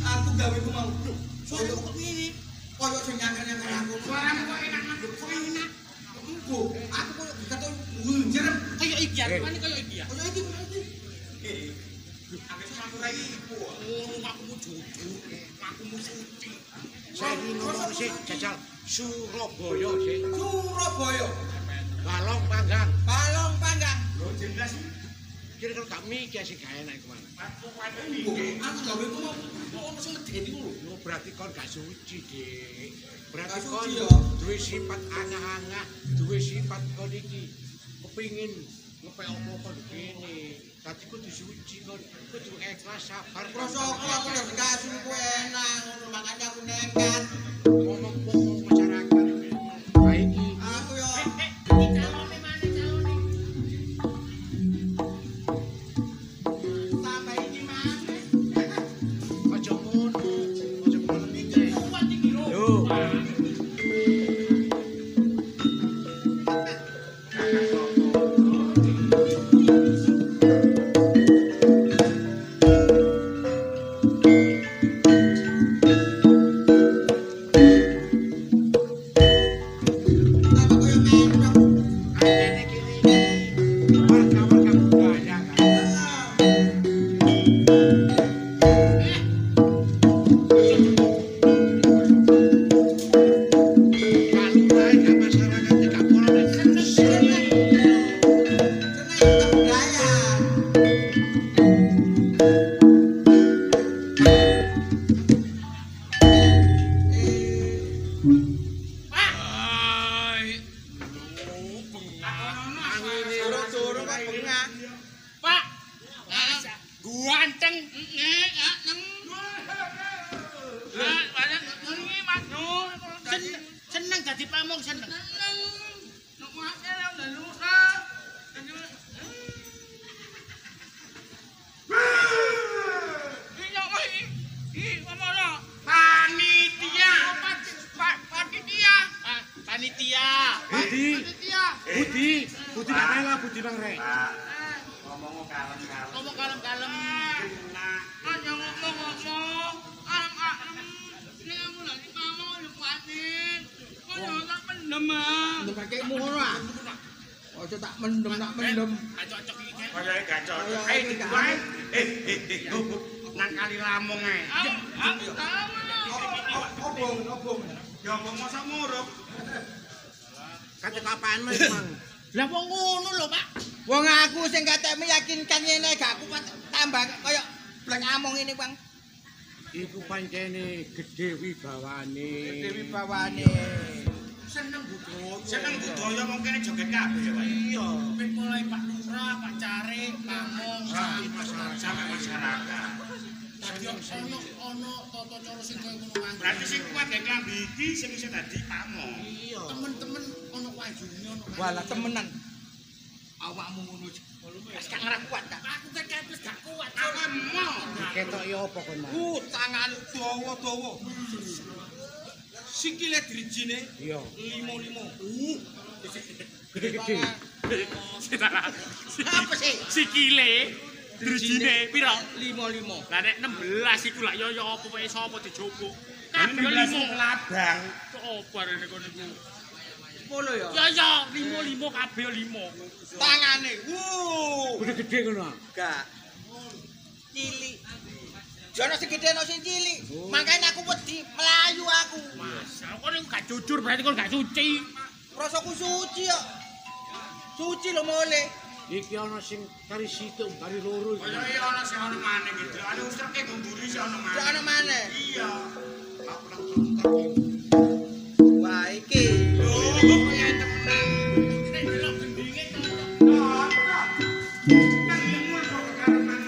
Aku gawe ku mau. Sopo kok ngene? Koyo sing nyangkar-nyangkar aku. Suaramu kok enak manduk kok enak. Engko aku koyo ketok ngunjer. Kaya iki ya, rupane kaya iki ya. Koyo iki. Aku sampura iku. Oh, aku mu jujur, aku mu suci. Saya iki ngomong sih jajal Surabaya sih. Surabaya. Balong panggang. Balong panggang. Lho jelas Kira-kira gak mikir sih gak enak kemana. aku kate Engko iki. aku gawe ku mau. Ono sing medeni ku lho. No, berarti kon gak suci, Dik. Berarti Gak kon suci, ya. duwe sifat angah-angah, duwe sifat kon iki kepingin ngepek apa kon kene. Dadi kudu suci kon, kudu ikhlas sabar. Prosoku aku lho dikasih ku enak ngono makanya aku nekat. Ngomong-ngomong masyarakat. Baik iki Aku yo Iki calone maneh calone. sampai iki maneh. aja ngono, aja ngono mikir. Kuat iki lho. Yo. Apa koyo mentok. Kene kene iki warga-warga budaya kan. Kalau wae gak masyarakat gak boleh seneng. Seneng budaya. Ai. Durung-durung kok bengak. Pak. Ganteng. Seneng dadi pamong seneng. Panitia. Budi gak rela Budi Bang Rek. Ngomong kalem-kalem. Ngomong kalem-kalem. Ndem kakekmu ngono ah. Aja tak mendem. Cocok iki. Kaya gak cocok. Kaya Ayo iki gak diwae. Nang kali lamung ae. Obong. Ya kok mosok murup. Kate apaan Mas Mang? Lah wong ngono lho, Pak. Wong aku sing katek meyakinkan ngene gak kuat tambah kaya bleng among ini, Bang. Iku pancene gedhe wibawane. Dewi bawane. Seneng budaya. Seneng budaya wong kene joget kabeh ya, Pak. Iya, wis mulai Pak Lurah, Pak Carik, Pamong, Sampai masyarakat. Dadi ono tata cara sing kaya ngono wae. Berarti sing kuat ya klambi iki sing iso dadi pamong. Iya. Temen-temen ono wajune ono. Walah temenan. Awakmu ngono. Wis gak ngarep kuat ta? Aku kan wis gak kuat. Mau. Ketok ya apa kon Mang? Tangan dawa-dawa. sikile drijine Iya. 5-5. Gede-gede. Apa sih? Sikile drijine piro? 5-5. Lah nek 16 iku lak yo apa wae sapa dijogok. Kabeh Kabeh 5. labang. Apa rene kono iku? 10 ya. Ya 5 kabeh 5. Tangane. Wuh. Gede-gede ngono. Gak. Cilik. Jono sing gedhe ono sing cilik. Makane aku wedi melayu aku. Masa kono iku gak jujur berarti kono gak suci. Rasaku suci kok. Suci lho mole. Iki ana sing kari situ, kari loro iki. Kaya iya ana sing ana maneh gitu. Ada usreke gumburi sing ana maneh. Gak ono maneh. Iya. Wah iki. Oh, kaya temenan. Nek delok gendinge to. Kan ngomong kok kekarepan.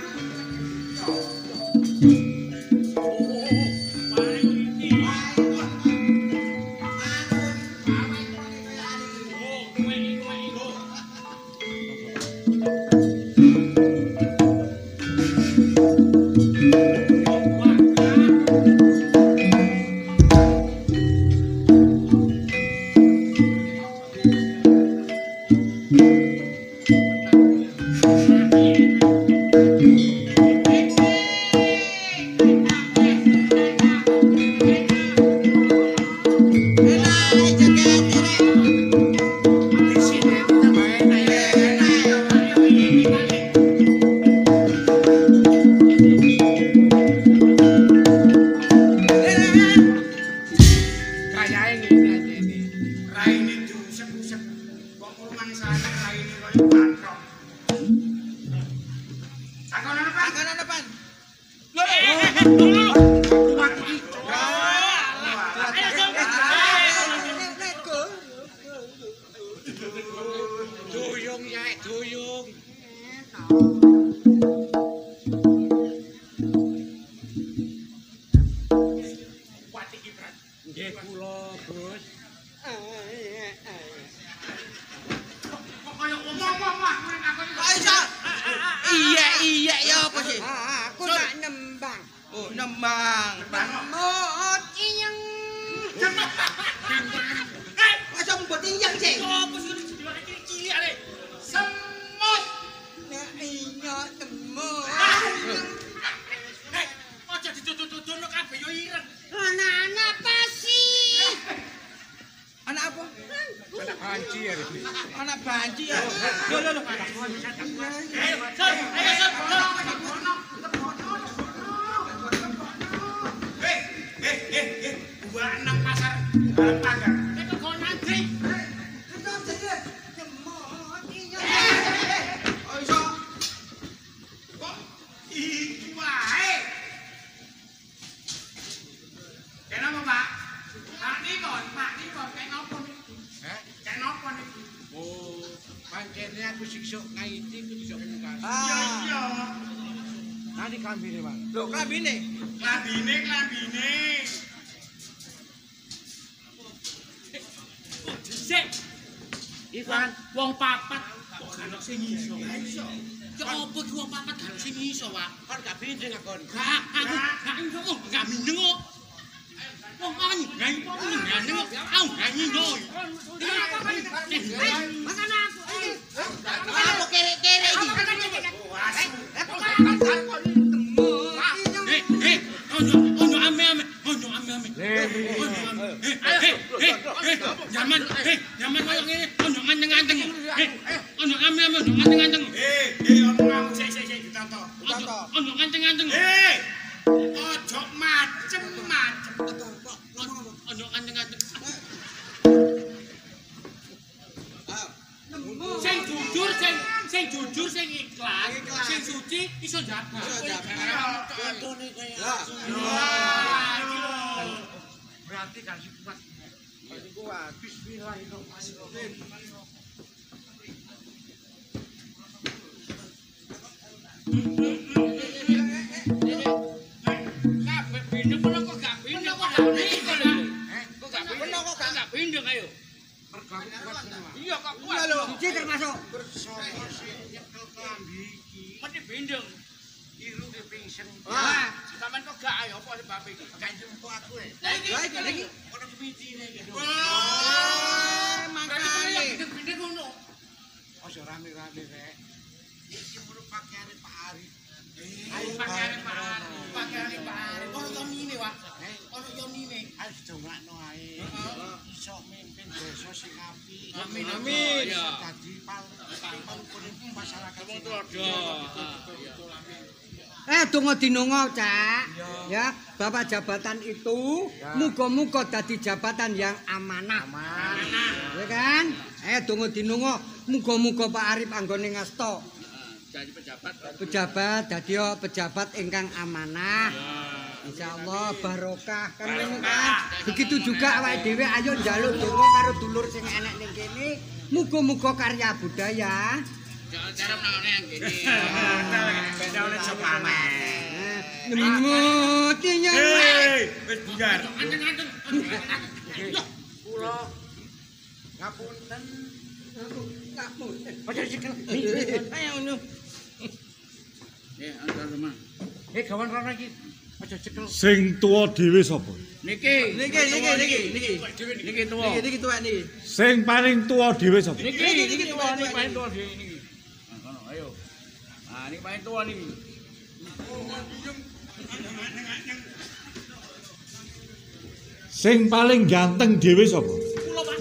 Duyung ya, duyung. Nggih kula, Bos. Iya ya apa sih? Aku nak nembang. Oh, nembang. Mot iyeng. Masa mbok iyang sih? Apa sih didelok iki cilik ale. Semut. Nek iya temut. Hei, aja ditutup-tutup kabeh yo ireng. Anak-anak pasi. Anak apa? Anak banci ya iki. Anak banci ya. Loh. Ayo, Son, ayo Son. Gua nang pasar dalam pagar. Nek kok nantri. Temut iyeng. Oh iso. Kok iki wae? Kenapa, Pak? Pak Nikon, kayak nopo niki? Hah? Kayak nopo niki? Oh, pancene aku siksuk ngaiti ku bisa komunikasi. Iya, iya. Nanti kambine, Bang. Loh, klambine. Klambine. Sik. Ivan, Wong papat kok gak ono sing iso. Ya apa ki wong papat gak ono sing iso, Pak? kan gak bindeng akon. Gak, aku gak mindeng kok. Wong kan nyanyi apa nyanyi kok. Au nyanyi yo. Makan aku. Apa kere-kere iki? Ojo ame-ame. Zaman koyo ngene, ojo nganteng-nganteng. Ojo ame-ame, ojo nganteng-nganteng. Ono sik ditonton. Ojo nganteng-nganteng. Ojo macem-macem. Ojo nganteng-nganteng. Sing jujur, sing ikhlas, sing suci iso jaga. Contone kaya Wah, iki lho. berarti kan kuat. Kuat. Bismillahirrahmanirrahim. Kabeh bindeng kok gak bindeng kok gak bindeng lho. Kok gak bindeng? Bener kok gak? Gak bindeng ayo. Mergo kuat semua. Iya kok kuat. Iya lho. Siji termasuk. Bersama sing nyekel klambi iki. Mesti bindeng. iru ke pingsen. Wah. Sampeyan kok gak ayo apa sebab iki? Gak jemput aku e. Lagi. Ono kemitine iki. Makane. Gede ngono. Ojo rame-rame rek. Iki mulu pakaiane Pak Arif. Ayo pakaiane Pak Arif. Pakaiane Pak Arif. Ono yo mine, Wak. Ono yo mine. Ayo dongakno ae. Iso mimpin desa sing apik. Amin. Iso dadi pangkuning masyarakat. Donga dinonga, Cak. Ya, Bapak jabatan itu muga-muga dadi jabatan yang amanah. Ya kan? Donga dinonga muga-muga Pak Arif anggone ngasta. Jadi Pejabat dadi pejabat ingkang amanah. Insyaallah barokah kan ngono kan. Begitu juga awake dhewe ayo njaluk donga karo dulur sing enek ning kene, muga-muga karya budaya cara nang yang gini. Beda oleh Sopaman. Ngemut ya. Wis buyar. Kula ngapunten. Ngapunten. Aja cekel. Ayo ngono. Antar rumah. Gawan rono iki. Aja cekel. Sing tuwa dhewe sapa? Niki tuwa. Niki tuwek niki. Sing paling tuwa dhewe sapa? Niki tuwa niki paling tuwa dhewe niki. Ngono, ayo. Ah, niki paling tuwa niki. Sing paling ganteng dhewe sapa? Kula, Pak.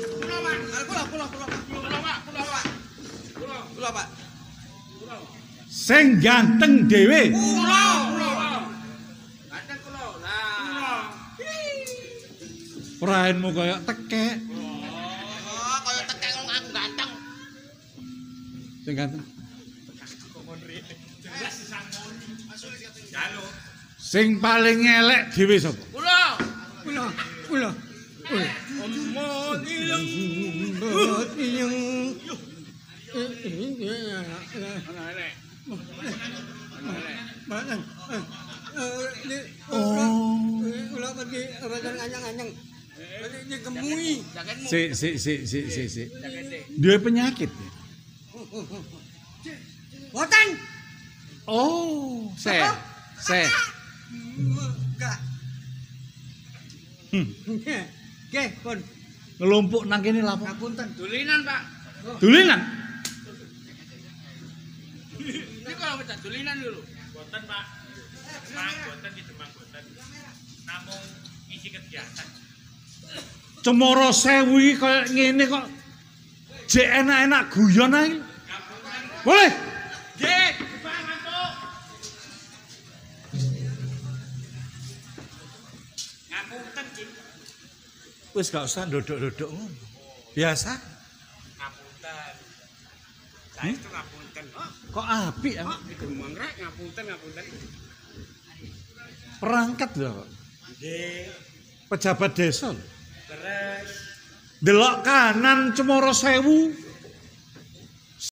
Kula, Pak. Sing ganteng dhewe. Ganteng kula. Lah. Praenmu kaya tekek. Oh, kaya tekek wong aku ganteng. Sing ganteng. Sing paling elek dhewe sapa? Kula. Kula. Omong ileng. Ana elek. Kula pergi badan anyang-anyang. Ini gemui. Jaketmu. Sik. Jakete. Duwe penyakit. Ya? Boten. Oh, se. Enggak. Nggih, pun. Ngelumpuk nang kene lapo? Ngapunten. Dulinan, Pak. Dulinan. Ini kalau kita dulinan dulu. Boten, Pak. Boten di Demang boten. Namung isi kegiatan. Cemara Sewu iki kaya ngene kok. Jek enak-enak guyon ae. Boleh? Nggih, Pak ngantuk. Ngapunten, Cik. Wis gak usah ndodok-ndodok ngono. Biasa. Ngapunten. Saya itu ngapunten. Kok apik ya? Demang rek ngapunten. Perangkat lho kok. Nggih. Pejabat desa lho. Terus Delok kanan Cemara Sewu